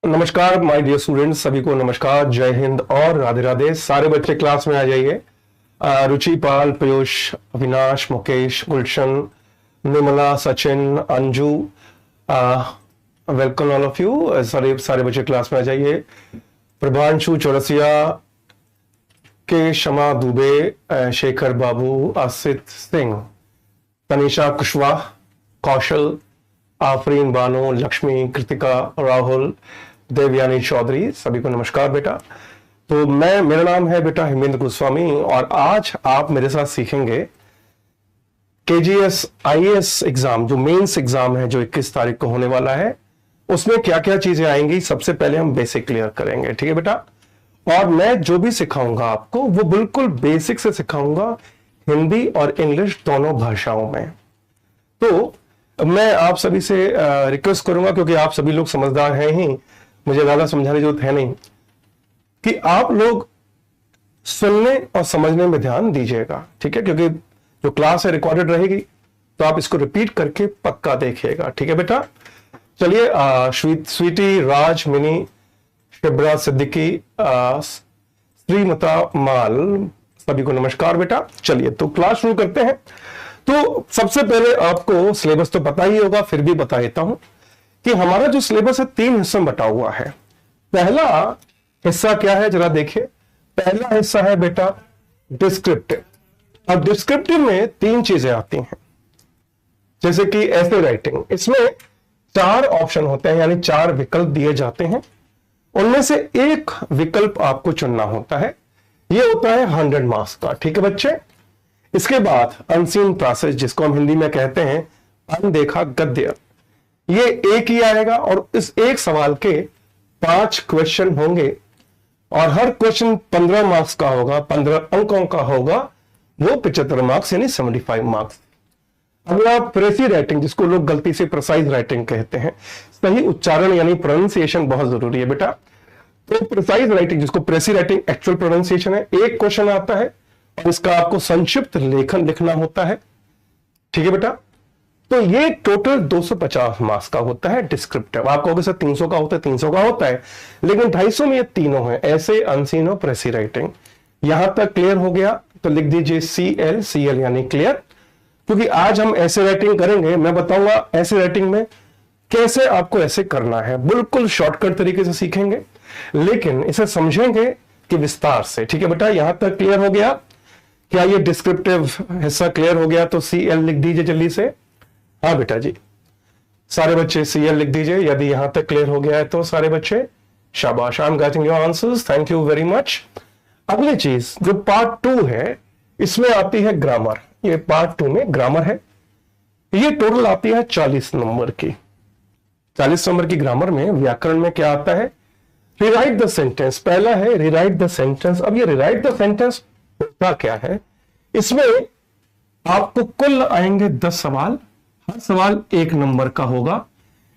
नमस्कार my dear students, सभी को नमस्कार, जय हिंद और राधे राधे। सारे बच्चे क्लास में आ जाइए। Ruchi, Pal, Piyush, Avinash, Mukesh, Gulshan, Nirmala, Sachin, Anju, welcome all of you. सारे बच्चे क्लास में आ जाइए। प्रभांशु चौरसिया, के शमा दुबे, शेखर बाबू, आसित सिंह, तनिषा कुशवाहा, कौशल, आफरीन बानो, लक्ष्मी, कृतिका, राहुल, देवयानी चौधरी, सभी को नमस्कार बेटा। तो मेरा नाम है बेटा हेमेंद्र गोस्वामी और आज आप मेरे साथ सीखेंगे केजीएस आईएएस एग्जाम, जो मेंस एग्जाम है जो 21 तारीख को होने वाला है, उसमें क्या क्या चीजें आएंगी। सबसे पहले हम बेसिक क्लियर करेंगे, ठीक है बेटा। और मैं जो भी सिखाऊंगा आपको वो बिल्कुल बेसिक से सिखाऊंगा, हिंदी और इंग्लिश दोनों भाषाओं में। तो मैं आप सभी से रिक्वेस्ट करूंगा, क्योंकि आप सभी लोग समझदार हैं ही, मुझे ज्यादा समझाने की जरूरत है नहीं, कि आप लोग सुनने और समझने में ध्यान दीजिएगा, ठीक है। क्योंकि जो क्लास है रिकॉर्डेड रहेगी, तो आप इसको रिपीट करके पक्का देखिएगा, ठीक है बेटा। चलिए, स्वीटी, राज, मिनी, शिब्रा, सिद्दीकी, श्रीमता, माल, सभी को नमस्कार बेटा। चलिए तो क्लास शुरू करते हैं। तो सबसे पहले आपको सिलेबस तो पता ही होगा, फिर भी बता देता हूं कि हमारा जो सिलेबस है 3 हिस्सों में बटा हुआ है। पहला हिस्सा क्या है, जरा देखिए। पहला हिस्सा है बेटा डिस्क्रिप्टिव। अब डिस्क्रिप्टिव में 3 चीजें आती हैं, जैसे कि ऐसे राइटिंग। इसमें 4 ऑप्शन होते हैं, यानी 4 विकल्प दिए जाते हैं। उनमें से एक विकल्प आपको चुनना होता है। यह होता है 100 मार्क्स का, ठीक है बच्चे। इसके बाद अनसीन प्रोसेस, जिसको हम हिंदी में कहते हैं अनदेखा गद्य, ये एक ही आएगा और इस एक सवाल के 5 क्वेश्चन होंगे और हर क्वेश्चन 15 मार्क्स का होगा, 15 अंकों का होगा, वो 75 मार्क्स यानी 75 मार्क्स। अगला प्रेसी राइटिंग, जिसको लोग गलती से प्रिसाइज राइटिंग कहते हैं। सही उच्चारण यानी प्रोनाउंसिएशन बहुत जरूरी है बेटा। तो प्रिसाइज राइटिंग, जिसको प्रेसी राइटिंग एक्चुअल प्रोनाउंसिएशन है, एक क्वेश्चन आता है और इसका आपको संक्षिप्त लेखन लिखना होता है, ठीक है बेटा। तो ये टोटल 250 मार्क्स का होता है डिस्क्रिप्टिव। आप कहोगे सर 300 का होता है, 300 का होता है, लेकिन 250 में ये तीनों है, ऐसे, अनसीन और प्रेसी राइटिंग। यहां तक क्लियर हो गया तो लिख दीजिए CL, CL यानी क्लियर। क्योंकि आज हम ऐसे राइटिंग करेंगे, मैं बताऊंगा ऐसे राइटिंग में कैसे आपको ऐसे करना है, बिल्कुल शॉर्टकट तरीके से सीखेंगे, लेकिन इसे समझेंगे कि विस्तार से, ठीक है बेटा। यहां तक क्लियर हो गया। क्या ये डिस्क्रिप्टिव हिस्सा क्लियर हो गया? तो CL लिख दीजिए जल्दी से। हाँ बेटा जी, सारे बच्चे CL लिख दीजिए यदि यहां तक क्लियर हो गया है तो। सारे बच्चे शाबाश, I am getting your answers, thank you very much. अगली चीज जो पार्ट 2 है, इसमें आती है ग्रामर। ये पार्ट 2 में ग्रामर है। ये टोटल आती है 40 नंबर की। 40 नंबर की ग्रामर में व्याकरण में क्या आता है? Rewrite the sentence. पहला है रिराइट द सेंटेंस। अब ये रिराइट द सेंटेंस होता क्या है? इसमें आपको कुल आएंगे 10 सवाल, हर सवाल 1 नंबर का होगा।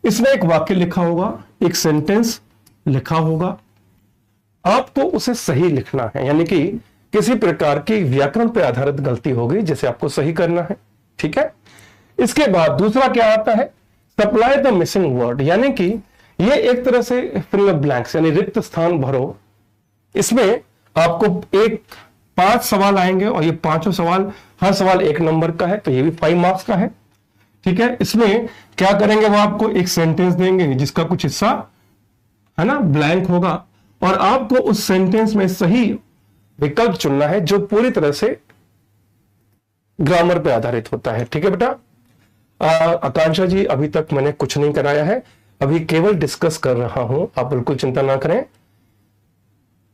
इसमें एक वाक्य लिखा होगा, एक सेंटेंस लिखा होगा, आपको उसे सही लिखना है, यानी कि किसी प्रकार की व्याकरण पर आधारित गलती होगी जिसे आपको सही करना है, ठीक है। इसके बाद दूसरा क्या आता है? सप्लाई द मिसिंग वर्ड, यानी कि ये एक तरह से फिल द ब्लैंक्स यानी रिक्त स्थान भरो। इसमें आपको 5 सवाल आएंगे और ये 5 सवाल, हर सवाल 1 नंबर का है, तो ये भी 5 मार्क्स का है, ठीक है। इसमें क्या करेंगे, वो आपको एक सेंटेंस देंगे जिसका कुछ हिस्सा है ना ब्लैंक होगा, और आपको उस सेंटेंस में सही विकल्प चुनना है जो पूरी तरह से ग्रामर पे आधारित होता है, ठीक है बेटा। आकांक्षा जी, अभी तक मैंने कुछ नहीं कराया है, अभी केवल डिस्कस कर रहा हूं, आप बिल्कुल चिंता ना करें।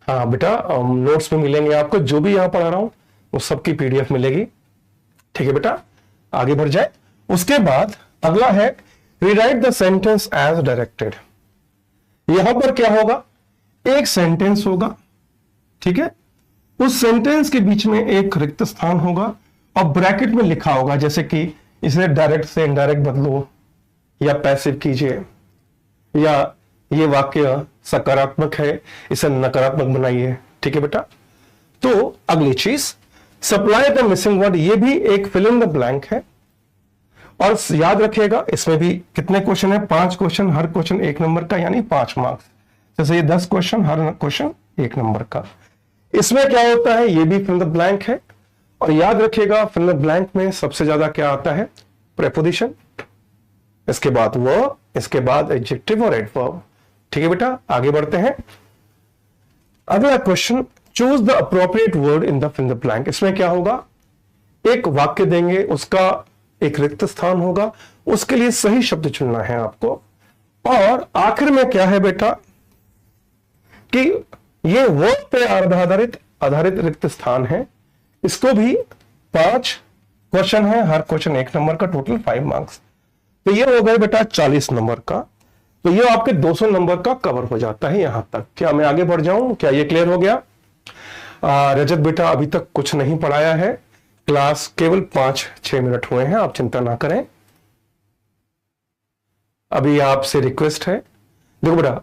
हाँ बेटा, नोट्स में मिलेंगे आपको, जो भी यहां पढ़ा रहा हूं वो सबकी PDF मिलेगी, ठीक है बेटा। आगे बढ़ जाए। उसके बाद अगला है rewrite the sentence as directed. यहां पर क्या होगा, एक सेंटेंस होगा, ठीक है। उस सेंटेंस के बीच में एक रिक्त स्थान होगा और ब्रैकेट में लिखा होगा, जैसे कि इसे डायरेक्ट से इनडायरेक्ट बदलो, या पैसिव कीजिए, या ये वाक्य सकारात्मक है, इसे नकारात्मक बनाइए, ठीक है बेटा। तो अगली चीज सप्लाई द मिसिंग वर्ड, ये भी एक फिल इन द ब्लैंक है। और याद रखिएगा इसमें भी कितने क्वेश्चन है? 5 क्वेश्चन, हर क्वेश्चन 1 नंबर का, यानी 5 मार्क्स। जैसे ये 10 क्वेश्चन, हर क्वेश्चन 1 नंबर का। इसमें क्या होता है, ये भी फिल द ब्लैंक है। और याद रखिएगा फिल द ब्लैंक में सबसे ज्यादा क्या आता है, प्रेपोजिशन, इसके बाद वर्ब, इसके बाद एडजेक्टिव और एडवर्ब। ठीक है बेटा, आगे बढ़ते हैं। अगला question, choose the appropriate word in the fill the blank. इसमें क्या होगा, एक वाक्य देंगे, उसका एक रिक्त स्थान होगा, उसके लिए सही शब्द चुनना है आपको। और आखिर में क्या है बेटा कि ये वर्ब पे आधारित रिक्त स्थान है। इसको भी 5 क्वेश्चन है, हर क्वेश्चन 1 नंबर का, टोटल 5 मार्क्स। तो ये हो गए बेटा 40 नंबर का। तो ये आपके 200 नंबर का कवर हो जाता है यहां तक। क्या मैं आगे बढ़ जाऊं, क्या ये क्लियर हो गया? रजत बेटा अभी तक कुछ नहीं पढ़ाया है, क्लास केवल 5-6 मिनट हुए हैं, आप चिंता ना करें। अभी आपसे रिक्वेस्ट है, देखो बेटा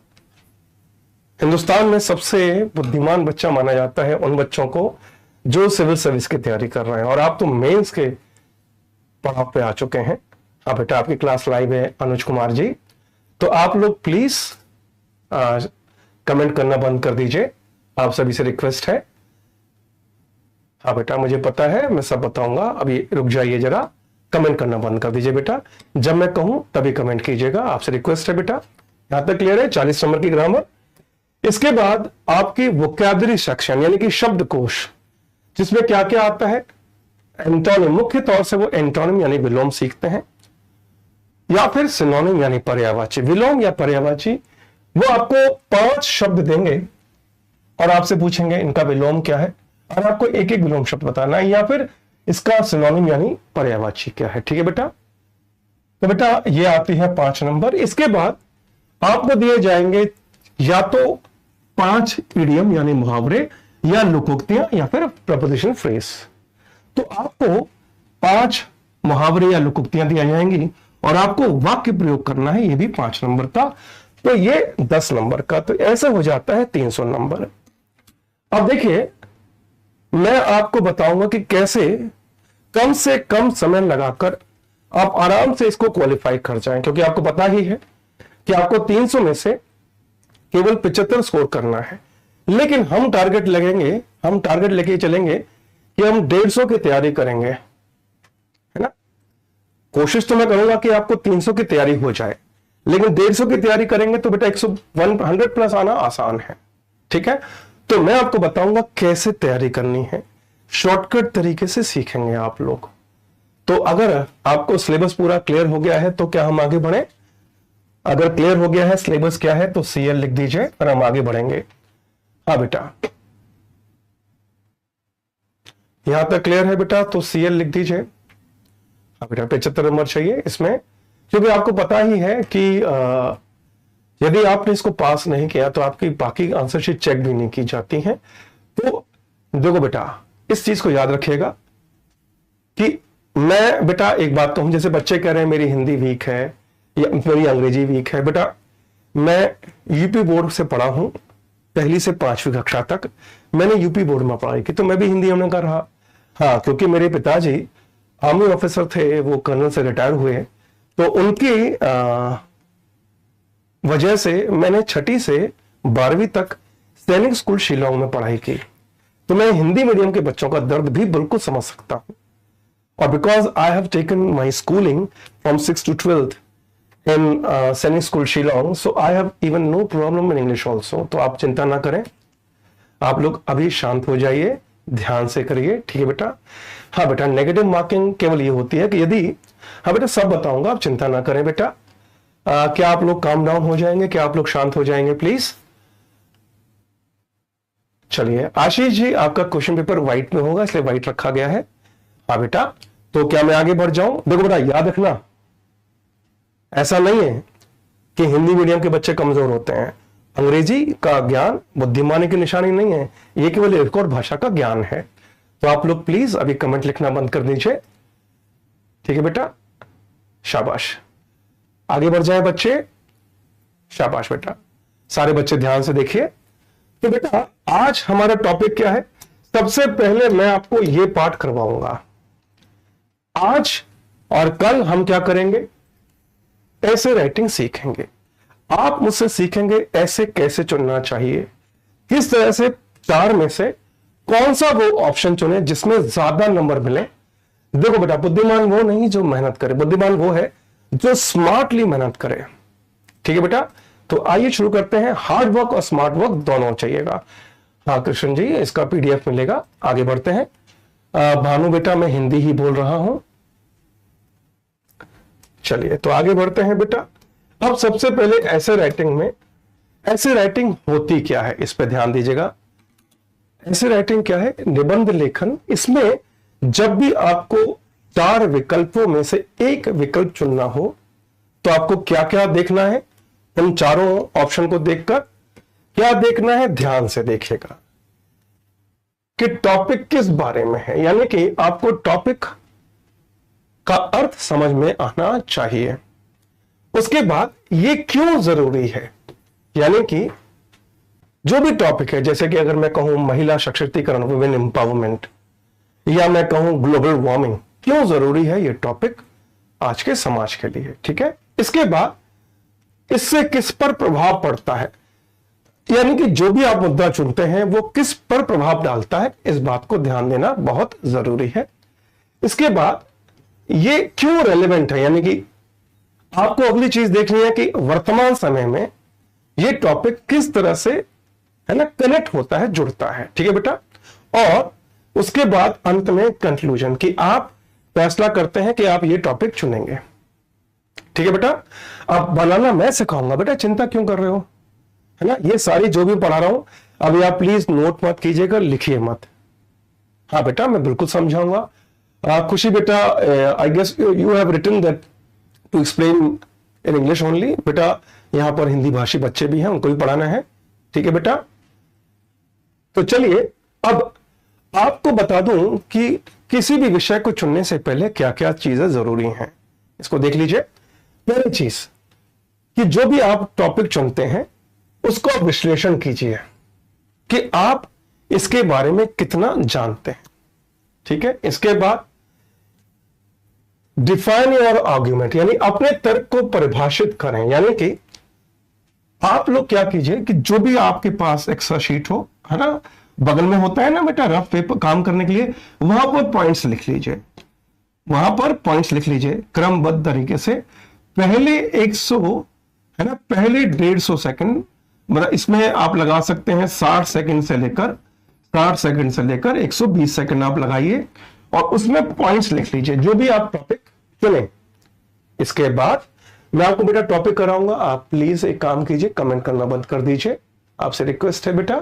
हिंदुस्तान में सबसे बुद्धिमान बच्चा माना जाता है उन बच्चों को जो सिविल सर्विस की तैयारी कर रहे हैं, और आप तो मेंस के पड़ाव पे आ चुके हैं। हाँ बेटा, आपकी क्लास लाइव है अनुज कुमार जी, तो आप लोग प्लीज कमेंट करना बंद कर दीजिए, आप सभी से रिक्वेस्ट है। हाँ बेटा, मुझे पता है, मैं सब बताऊंगा, अभी रुक जाइए जरा, कमेंट करना बंद कर दीजिए बेटा, जब मैं कहूं तभी कमेंट कीजिएगा, आपसे रिक्वेस्ट है बेटा। यहां तक क्लियर है? 40 नंबर की ग्रामर। इसके बाद आपकी वोकैबुलरी सेक्शन यानी कि शब्दकोश, जिसमें क्या क्या आता है, एंटोनिम, मुख्य तौर से वो एंटोनिम यानी विलोम सीखते हैं, या फिर सिनोनिम यानी पर्यायवाची। विलोम या पर्यायवाची, वो आपको 5 शब्द देंगे और आपसे पूछेंगे इनका विलोम क्या है, और आपको एक एक विलोम शब्द बताना है, या फिर इसका सिनोनिम यानी पर्यायवाची क्या है। ठीक है बेटा, तो बेटा ये आती है 5 नंबर। इसके बाद आपको दिए जाएंगे या तो 5 इडियम यानी मुहावरे, या लोकोक्तियां, या फिर प्रपोजिशन फ्रेज। तो आपको 5 मुहावरे या लोकोक्तियां दी जाएंगी और आपको वाक्य प्रयोग करना है, ये भी 5 नंबर का। तो ये 10 नंबर का, तो ऐसे हो जाता है 300 नंबर। अब देखिए, मैं आपको बताऊंगा कि कैसे कम से कम समय लगाकर आप आराम से इसको क्वालिफाई कर जाएं, क्योंकि आपको पता ही है कि आपको 300 में से केवल 75 स्कोर करना है। लेकिन हम टारगेट लेके चलेंगे कि हम 150 की तैयारी करेंगे, है ना। कोशिश तो मैं करूंगा कि आपको 300 की तैयारी हो जाए, लेकिन 150 की तैयारी करेंगे तो बेटा 100 प्लस आना आसान है। ठीक है, तो मैं आपको बताऊंगा कैसे तैयारी करनी है, शॉर्टकट तरीके से सीखेंगे आप लोग। तो अगर आपको सिलेबस पूरा क्लियर हो गया है तो क्या हम आगे बढ़े? अगर क्लियर हो गया है सिलेबस क्या है तो CL लिख दीजिए और हम आगे बढ़ेंगे। हाँ बेटा, यहां तक क्लियर है बेटा, तो CL लिख दीजिए। हाँ बेटा, 75 नंबर चाहिए इसमें, क्योंकि आपको पता ही है कि यदि आपने इसको पास नहीं किया तो आपकी बाकी आंसर शीट चेक भी नहीं की जाती है। तो देखो बेटा, इस चीज को याद रखिएगा कि मैं बेटा एक बात कहूं, जैसे बच्चे कह रहे हैं मेरी हिंदी वीक है या मेरी अंग्रेजी वीक है। बेटा मैं यूपी बोर्ड से पढ़ा हूं, 1ली से 5वीं कक्षा तक मैंने यूपी बोर्ड में पढ़ाई की, तो मैं भी हिंदी में कर रहा। हाँ, क्योंकि मेरे पिताजी आर्मी ऑफिसर थे, वो कर्नल से रिटायर हुए, तो उनकी वजह से मैंने 6ठी से 12वीं तक सैनिक स्कूल शिलांग में पढ़ाई की। तो मैं हिंदी मीडियम के बच्चों का दर्द भी बिल्कुल समझ सकता हूं। और because I have taken my schooling from 6th to 12th इन सैनिक school Shillong, so I have even know problem in English also. तो आप चिंता ना करें, आप लोग अभी शांत हो जाइए, ध्यान से करिए। ठीक है बेटा? हाँ बेटा, नेगेटिव मार्किंग केवल ये होती है कि यदि, हाँ बेटा सब बताऊंगा, आप चिंता ना करें बेटा। क्या आप लोग काम डाउन हो जाएंगे? क्या आप लोग शांत हो जाएंगे प्लीज? चलिए आशीष जी, आपका क्वेश्चन पेपर व्हाइट में होगा इसलिए व्हाइट रखा गया है। हाँ बेटा, तो क्या मैं आगे बढ़ जाऊं? देखो बेटा, याद रखना, ऐसा नहीं है कि हिंदी मीडियम के बच्चे कमजोर होते हैं। अंग्रेजी का ज्ञान बुद्धिमानी की निशानी नहीं है, यह केवल एक और भाषा का ज्ञान है। तो आप लोग प्लीज अभी कमेंट लिखना बंद कर दीजिए। ठीक है बेटा, शाबाश, आगे बढ़ जाए बच्चे, शाबाश बेटा, सारे बच्चे ध्यान से देखिए। तो बेटा आज हमारा टॉपिक क्या है? सबसे पहले मैं आपको यह पाठ करवाऊंगा। आज और कल हम क्या करेंगे? ऐसे राइटिंग सीखेंगे। आप मुझसे सीखेंगे ऐसे कैसे चुनना चाहिए, किस तरह से चार में से कौन सा वो ऑप्शन चुने जिसमें ज्यादा नंबर मिले। देखो बेटा, बुद्धिमान वो नहीं जो मेहनत करे, बुद्धिमान वो है जो स्मार्टली मेहनत करे। ठीक है बेटा, तो आइए शुरू करते हैं। हार्ड वर्क और स्मार्ट वर्क दोनों चाहिएगा। हाँ कृष्ण जी, इसका पीडीएफ मिलेगा। आगे बढ़ते हैं। भानु बेटा, मैं हिंदी ही बोल रहा हूं। चलिए तो आगे बढ़ते हैं बेटा। अब सबसे पहले ऐसे राइटिंग में, ऐसे राइटिंग होती क्या है इस पे ध्यान दीजिएगा। ऐसे राइटिंग क्या है? निबंध लेखन। इसमें जब भी आपको चार विकल्पों में से एक विकल्प चुनना हो तो आपको क्या क्या देखना है? उन चारों ऑप्शन को देखकर क्या देखना है? ध्यान से देखिएगा कि टॉपिक किस बारे में है, यानी कि आपको टॉपिक का अर्थ समझ में आना चाहिए। उसके बाद ये क्यों जरूरी है, यानी कि जो भी टॉपिक है, जैसे कि अगर मैं कहूं महिला सशक्तिकरण, वुमेन एम्पावरमेंट, या मैं कहूं ग्लोबल वार्मिंग, क्यों जरूरी है ये टॉपिक आज के समाज के लिए। ठीक है, इसके बाद इससे किस पर प्रभाव पड़ता है, यानी कि जो भी आप मुद्दा चुनते हैं वो किस पर प्रभाव डालता है, इस बात को ध्यान देना बहुत जरूरी है। इसके बाद ये क्यों रेलेवेंट है, यानी कि आपको अगली चीज देखनी है कि वर्तमान समय में ये टॉपिक किस तरह से है ना कनेक्ट होता है, जुड़ता है। ठीक है बेटा, और उसके बाद अंत में कंक्लूजन कि आप फैसला करते हैं कि आप ये टॉपिक चुनेंगे। ठीक है बेटा, अब बनाना मैं सिखाऊंगा बेटा, चिंता क्यों कर रहे हो, है ना। ये सारी जो भी पढ़ा रहा हूं अभी आप प्लीज नोट मत कीजिएगा, लिखिए मत। हाँ बेटा, मैं बिल्कुल समझाऊंगा। खुशी बेटा, I guess you have written that to explain in English only. बेटा यहां पर हिंदी भाषी बच्चे भी हैं, उनको भी पढ़ाना है। ठीक है बेटा, तो चलिए अब आपको बता दूं कि किसी भी विषय को चुनने से पहले क्या क्या चीजें जरूरी हैं, इसको देख लीजिए। पहली चीज कि जो भी आप टॉपिक चुनते हैं उसको आप विश्लेषण कीजिए कि आप इसके बारे में कितना जानते हैं। ठीक है, इसके बाद डिफाइन योर आर्ग्यूमेंट, यानी अपने तर्क को परिभाषित करें। यानी कि आप लोग क्या कीजिए कि जो भी आपके पास एक्स्ट्रा शीट हो, है ना, बगल में होता है ना बेटा रफ पेपर काम करने के लिए, वहां पर पॉइंट्स लिख लीजिए, वहां पर पॉइंट्स लिख लीजिए क्रमबद्ध तरीके से। पहले 100 है ना, पहले 150 सेकंड, मतलब इसमें आप लगा सकते हैं 60 सेकंड से लेकर 120 सेकंड आप लगाइए और उसमें पॉइंट्स लिख लीजिए जो भी आप टॉपिक चुने। इसके बाद मैं आपको बेटा टॉपिक कराऊंगा, आप प्लीज एक काम कीजिए, कमेंट करना बंद कर दीजिए, आपसे रिक्वेस्ट है बेटा,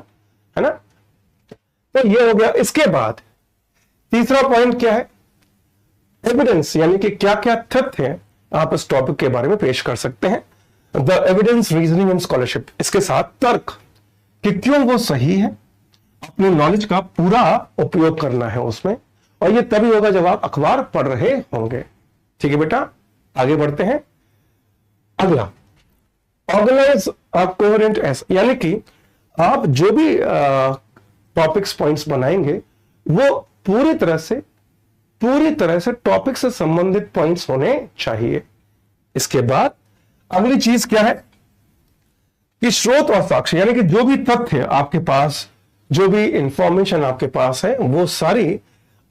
है ना। तो ये हो गया। इसके बाद तीसरा पॉइंट क्या है? एविडेंस, यानी कि क्या क्या तथ्य आप इस टॉपिक के बारे में पेश कर सकते हैं। The evidence, reasoning and scholarship, इसके साथ तर्क कि क्यों वो सही है, अपनी नॉलेज का पूरा उपयोग करना है उसमें, और ये तभी होगा जब आप अखबार पढ़ रहे होंगे। ठीक है बेटा, आगे बढ़ते हैं। अगला, ऑर्गेनाइज अ कोहेरेंट एस, यानी कि आप जो भी टॉपिक्स पॉइंट्स बनाएंगे वो पूरी तरह से टॉपिक से संबंधित पॉइंट्स होने चाहिए। इसके बाद अगली चीज क्या है कि स्रोत और साक्ष्य, यानी कि जो भी तथ्य आपके पास, जो भी इंफॉर्मेशन आपके पास है, वो सारी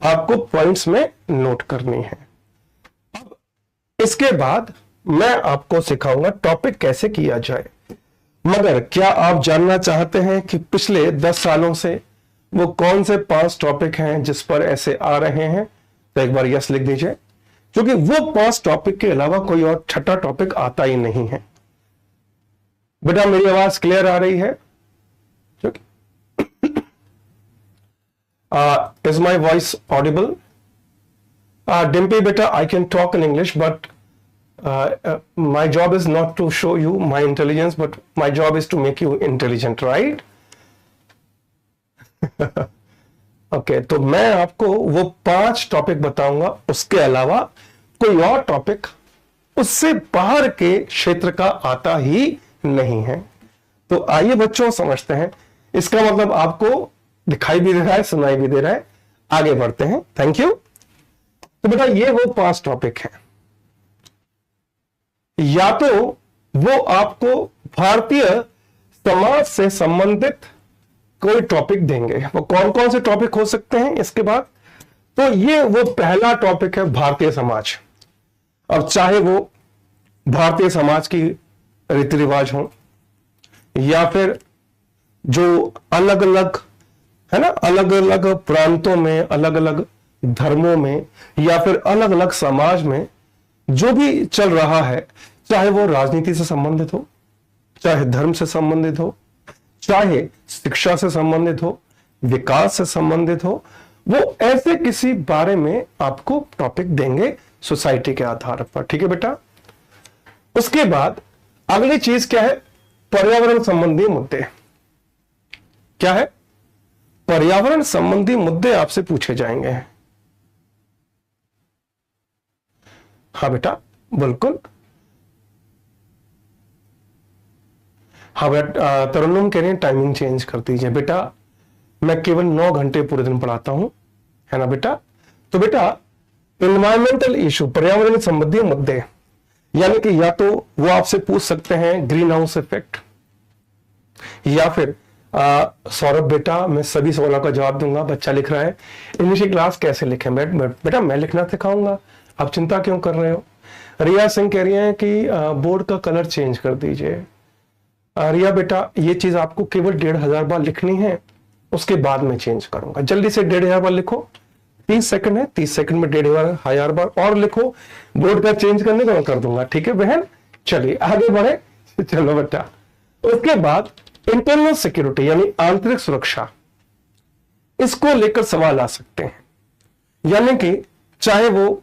आपको पॉइंट्स में नोट करनी है। अब इसके बाद मैं आपको सिखाऊंगा टॉपिक कैसे किया जाए। मगर क्या आप जानना चाहते हैं कि पिछले 10 सालों से वो कौन से 5 टॉपिक हैं जिस पर ऐसे आ रहे हैं? तो एक बार यस लिख दीजिए, क्योंकि वो 5 टॉपिक के अलावा कोई और छठा टॉपिक आता ही नहीं है। बेटा मेरी आवाज क्लियर आ रही है? Is my voice audible? Dimpy beta, I can talk in English, but my job is not to show you my intelligence, but my job is to make you intelligent, right? Okay, तो मैं आपको वो 5 topic बताऊंगा, उसके अलावा कोई और topic उससे बाहर के क्षेत्र का आता ही नहीं है। तो आइए बच्चों समझते हैं, इसका मतलब आपको दिखाई भी दे रहा है, सुनाई भी दे रहा है। आगे बढ़ते हैं, थैंक यू। तो बेटा ये वो 5 टॉपिक हैं, या तो वो आपको भारतीय समाज से संबंधित कोई टॉपिक देंगे। वो कौन कौन से टॉपिक हो सकते हैं इसके बाद, तो ये वो पहला टॉपिक है भारतीय समाज। अब चाहे वो भारतीय समाज की रीति रिवाज हो, या फिर जो अलग अलग है ना, अलग अलग प्रांतों में, अलग अलग धर्मों में, या फिर अलग अलग समाज में जो भी चल रहा है, चाहे वो राजनीति से संबंधित हो, चाहे धर्म से संबंधित हो, चाहे शिक्षा से संबंधित हो, विकास से संबंधित हो, वो ऐसे किसी बारे में आपको टॉपिक देंगे सोसाइटी के आधार पर। ठीक है बेटा। उसके बाद अगली चीज क्या है, पर्यावरण संबंधी मुद्दे। क्या है, पर्यावरण संबंधी मुद्दे आपसे पूछे जाएंगे। हाँ बेटा, बिल्कुल। हाँ बेटा, तरन्नुम कह रहे हैं टाइमिंग चेंज कर दीजिए। बेटा मैं केवल 9 घंटे पूरे दिन पढ़ाता हूं, है ना बेटा। तो बेटा इन्वायरमेंटल इशू, पर्यावरण संबंधी मुद्दे, यानी कि या तो वो आपसे पूछ सकते हैं ग्रीन हाउस इफेक्ट, या फिर सौरभ बेटा मैं सभी सवालों का जवाब दूंगा। बच्चा लिख रहा है इंग्लिश की क्लास कैसे लिखें। बेटा मैं लिखना सिखाऊंगा, आप चिंता क्यों कर रहे हो। रिया सिंह कह रही है कि बोर्ड का कलर चेंज कर दीजिए। रिया बेटा ये चीज आपको केवल 1500 बार लिखनी है, उसके बाद में चेंज करूंगा। जल्दी से 1500 बार लिखो, 30 सेकंड है, 30 सेकंड में 1500 बार और लिखो। बोर्ड का चेंज करने को मैं कर दूंगा। ठीक है बहन, चलिए आगे बढ़े। चलो बेटा, उसके बाद इंटरनल सिक्योरिटी यानी आंतरिक सुरक्षा, इसको लेकर सवाल आ सकते हैं। यानी कि चाहे वो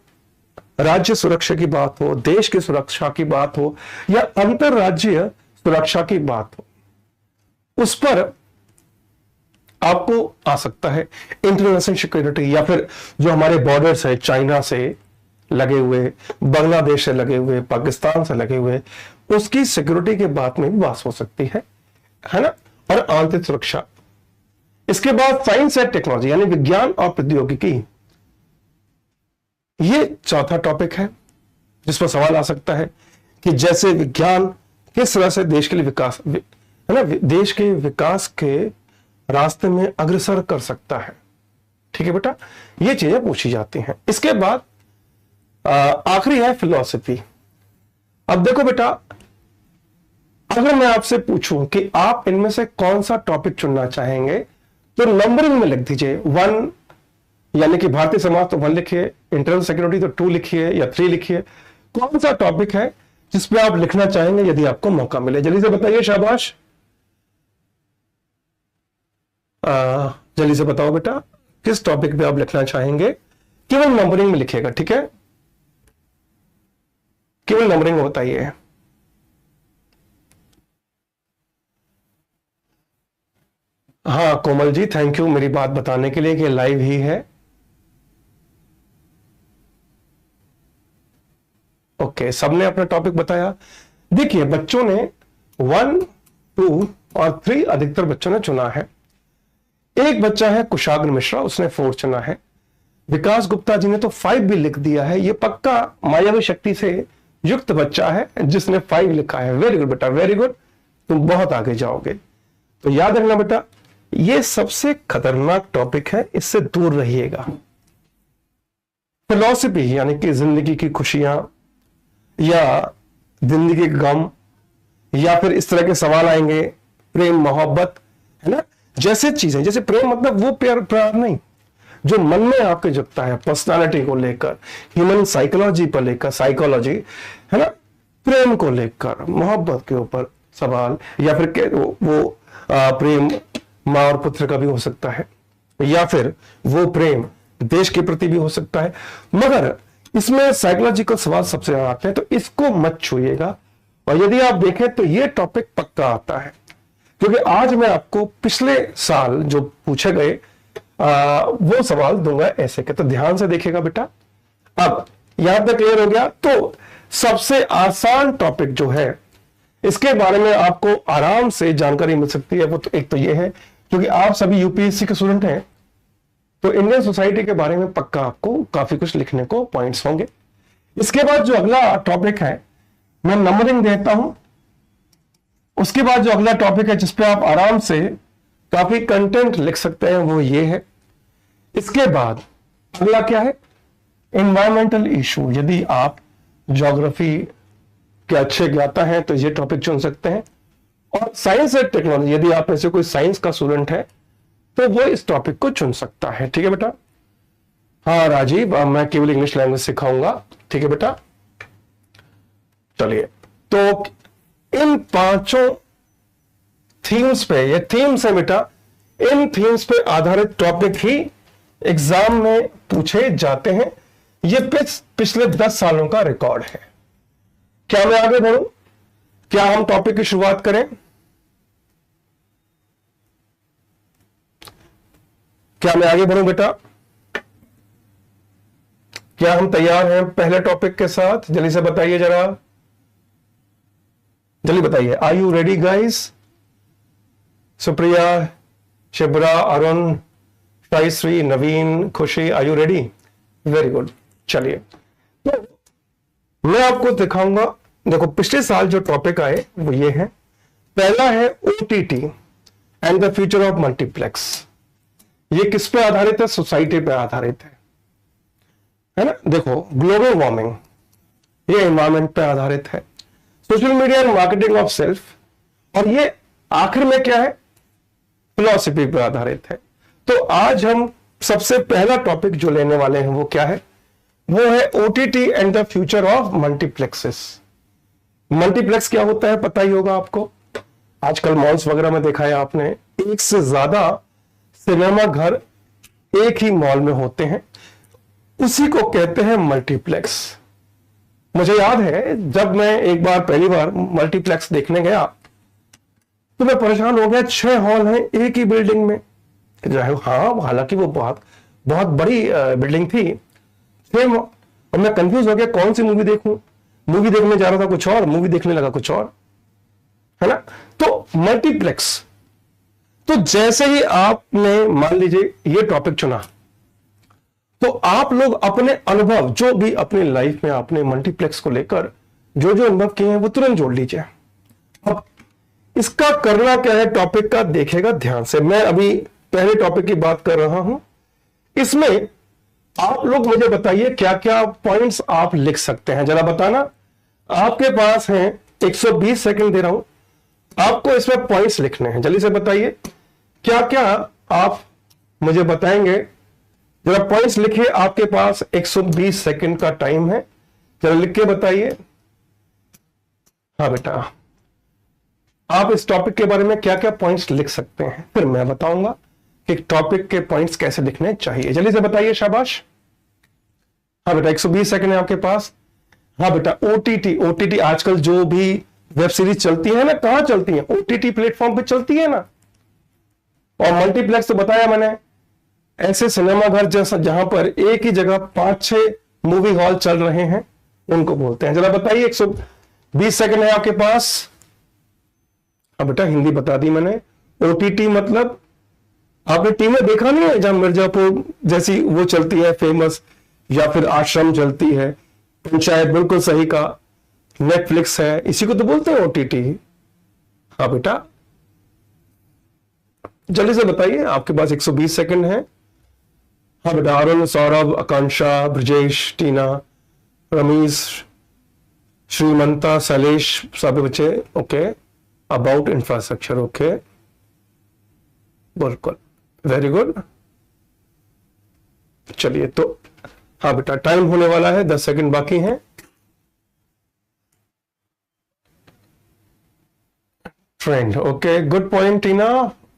राज्य सुरक्षा की बात हो, देश की सुरक्षा की बात हो, या अंतरराज्यीय सुरक्षा की बात हो, उस पर आपको आ सकता है इंटरनेशनल सिक्योरिटी, या फिर जो हमारे बॉर्डर्स है चाइना से लगे हुए, बांग्लादेश से लगे हुए, पाकिस्तान से लगे हुए, उसकी सिक्योरिटी के बात में भी बात हो सकती है ना। और आंतरिक सुरक्षा। इसके बाद साइंस एंड टेक्नोलॉजी यानी विज्ञान और प्रौद्योगिकी, ये चौथा टॉपिक है जिस पर सवाल आ सकता है कि जैसे विज्ञान किस तरह से देश के लिए विकास, है ना, देश के विकास के रास्ते में अग्रसर कर सकता है। ठीक है बेटा, ये चीजें पूछी जाती हैं। इसके बाद आखिरी है फिलॉसफी। अब देखो बेटा, अगर मैं आपसे पूछूं कि आप इनमें से कौन सा टॉपिक चुनना चाहेंगे, तो नंबरिंग में लिख दीजिए 1, यानी कि भारतीय समाज तो 1 लिखिए, इंटरनल सिक्योरिटी तो 2 लिखिए या 3 लिखिए। कौन सा टॉपिक है जिसपे आप लिखना चाहेंगे यदि आपको मौका मिले, जल्दी से बताइए। शाबाश, जल्दी से बताओ बेटा, किस टॉपिक पे आप लिखना चाहेंगे। केवल नंबरिंग में लिखिएगा, ठीक है, केवल नंबरिंग में बताइए। हाँ कोमल जी, थैंक यू मेरी बात बताने के लिए कि लाइव ही है। ओके, सबने अपना टॉपिक बताया। देखिए बच्चों ने 1, 2 और 3 अधिकतर बच्चों ने चुना है। एक बच्चा है कुशाग्र मिश्रा, उसने 4 चुना है। विकास गुप्ता जी ने तो 5 भी लिख दिया है। ये पक्का मायावी शक्ति से युक्त बच्चा है जिसने 5 लिखा है। वेरी गुड बेटा, वेरी गुड, तुम बहुत आगे जाओगे। तो याद रखना बेटा, ये सबसे खतरनाक टॉपिक है, इससे दूर रहिएगा। फिलॉसफी यानी कि जिंदगी की खुशियां या जिंदगी के गम, या फिर इस तरह के सवाल आएंगे, प्रेम मोहब्बत, है ना, जैसे चीजें, जैसे प्रेम मतलब वो प्यार नहीं, जो मन में आपके जुटता है पर्सनालिटी को लेकर, ह्यूमन साइकोलॉजी पर लेकर, साइकोलॉजी, है ना, प्रेम को लेकर, मोहब्बत के ऊपर सवाल, या फिर वो प्रेम माँ और पुत्र का भी हो सकता है, या फिर वो प्रेम देश के प्रति भी हो सकता है। मगर इसमें साइकोलॉजिकल सवाल सबसे ज्यादा आते हैं, तो इसको मत छूइएगा। और यदि आप देखें तो ये टॉपिक पक्का आता है, क्योंकि आज मैं आपको पिछले साल जो पूछे गए वो सवाल दूंगा ऐसे के। तो ध्यान से देखिएगा बेटा। अब यहां तक क्लियर हो गया। तो सबसे आसान टॉपिक जो है, इसके बारे में आपको आराम से जानकारी मिल सकती है, वो तो एक तो ये है, क्योंकि आप सभी यूपीएससी के स्टूडेंट हैं, तो इंडियन सोसाइटी के बारे में पक्का आपको काफी कुछ लिखने को पॉइंट्स होंगे। इसके बाद जो अगला टॉपिक है, मैं नंबरिंग देता हूं उसके बाद जो अगला टॉपिक है जिसपे आप आराम से काफी कंटेंट लिख सकते हैं वो ये है। इसके बाद अगला क्या है, एनवायरमेंटल इशू। यदि आप ज्योग्राफी के अच्छे ज्ञाता हैं तो ये टॉपिक चुन सकते हैं। और साइंस एंड टेक्नोलॉजी, यदि आप में से कोई साइंस का स्टूडेंट है तो वो इस टॉपिक को चुन सकता है। ठीक है बेटा। हाँ राजीव, मैं केवल इंग्लिश लैंग्वेज सिखाऊंगा। ठीक है बेटा। चलिए, तो इन पांचों थीम्स पे, ये थीम्स है बेटा, इन थीम्स पे आधारित टॉपिक ही एग्जाम में पूछे जाते हैं। ये पिछले 10 सालों का रिकॉर्ड है। क्या मैं आगे बढ़ूं? क्या हम टॉपिक की शुरुआत करें? क्या मैं आगे बढ़ूं बेटा? क्या हम तैयार हैं पहले टॉपिक के साथ? जल्दी से बताइए, जरा जल्दी बताइए। Are you ready guys? Supriya, Shibra, Arun, Shaishree, Naveen, Khushi, are you ready? Very good. चलिए, तो मैं आपको दिखाऊंगा। देखो, पिछले साल जो टॉपिक आए वो ये है। पहला है OTT and the future of multiplex. ये किस पे आधारित है? सोसाइटी पे आधारित है ना। देखो, ग्लोबल वार्मिंग, ये एनवायरमेंट पे आधारित है। Social media and marketing of self, और ये आखिर में क्या है? फिलॉसफी पे आधारित है। तो आज हम सबसे पहला टॉपिक जो लेने वाले हैं वो क्या है? वो है OTT and the future of multiplexes. Multiplex क्या होता है पता ही होगा आपको। आजकल मॉल्स वगैरह में देखा है आपने, एक से ज्यादा सिनेमा घर एक ही मॉल में होते हैं, उसी को कहते हैं मल्टीप्लेक्स। मुझे याद है जब मैं एक बार पहली बार मल्टीप्लेक्स देखने गया तो मैं परेशान हो गया। 6 हॉल हैं एक ही बिल्डिंग में। हाँ, हालांकि वो बहुत बहुत बड़ी बिल्डिंग थी। और मैं कंफ्यूज हो गया कौन सी मूवी देखूं। मूवी देखने जा रहा था कुछ और, मूवी देखने लगा कुछ और, है ना। तो मल्टीप्लेक्स, तो जैसे ही आपने मान लीजिए ये टॉपिक चुना तो आप लोग अपने अनुभव, जो भी अपने लाइफ में आपने मल्टीप्लेक्स को लेकर जो जो अनुभव किए हैं वो तुरंत जोड़ लीजिए। अब इसका करना क्या है, टॉपिक का देखिएगा ध्यान से। मैं अभी पहले टॉपिक की बात कर रहा हूं। इसमें आप लोग मुझे बताइए क्या क्या पॉइंट्स आप लिख सकते हैं, जरा बताना। आपके पास है 120 सेकंड दे रहा हूं, आपको इसमें पॉइंट्स लिखने हैं। जल्दी से बताइए क्या क्या आप मुझे बताएंगे। जरा पॉइंट्स लिखिए। आपके पास 120 सेकंड का टाइम है, जरा लिख के बताइए। हाँ बेटा, आप इस टॉपिक के बारे में क्या क्या पॉइंट्स लिख सकते हैं, फिर मैं बताऊंगा कि टॉपिक के पॉइंट्स कैसे लिखने चाहिए। जल्दी से बताइए, शाबाश। हाँ बेटा, 120 सेकंड है आपके पास। हाँ बेटा, ओटीटी, ओटीटी आजकल जो भी वेब सीरीज चलती है ना, कहां चलती है? ओटीटी प्लेटफॉर्म पे चलती है ना। और मल्टीप्लेक्स तो बताया मैंने, ऐसे सिनेमा घर जैसा जहां पर एक ही जगह 5-6 मूवी हॉल चल रहे हैं, उनको बोलते हैं। जरा बताइए, 120 सेकंड है आपके पास। अब बेटा हिंदी बता दी मैंने। ओटीटी मतलब आपने टीमें देखा नहीं है जहां मिर्जापुर जैसी वो चलती है फेमस, या फिर आश्रम चलती है, पंचायत, बिल्कुल सही का, नेटफ्लिक्स है, इसी को तो बोलते हैं ओटीटी। हाँ बेटा, जल्दी से बताइए, आपके पास 120 सेकंड है। हाँ बेटा, अरुण, सौरभ, आकांक्षा, ब्रजेश, टीना, रमीश, श्रीमंता, शैलेश, सभी बच्चे ओके। अबाउट इंफ्रास्ट्रक्चर ओके, बिल्कुल, वेरी गुड। चलिए, तो हाँ बेटा, टाइम होने वाला है, 10 सेकंड बाकी हैं। ट्रेंड ओके, गुड पॉइंट टीना।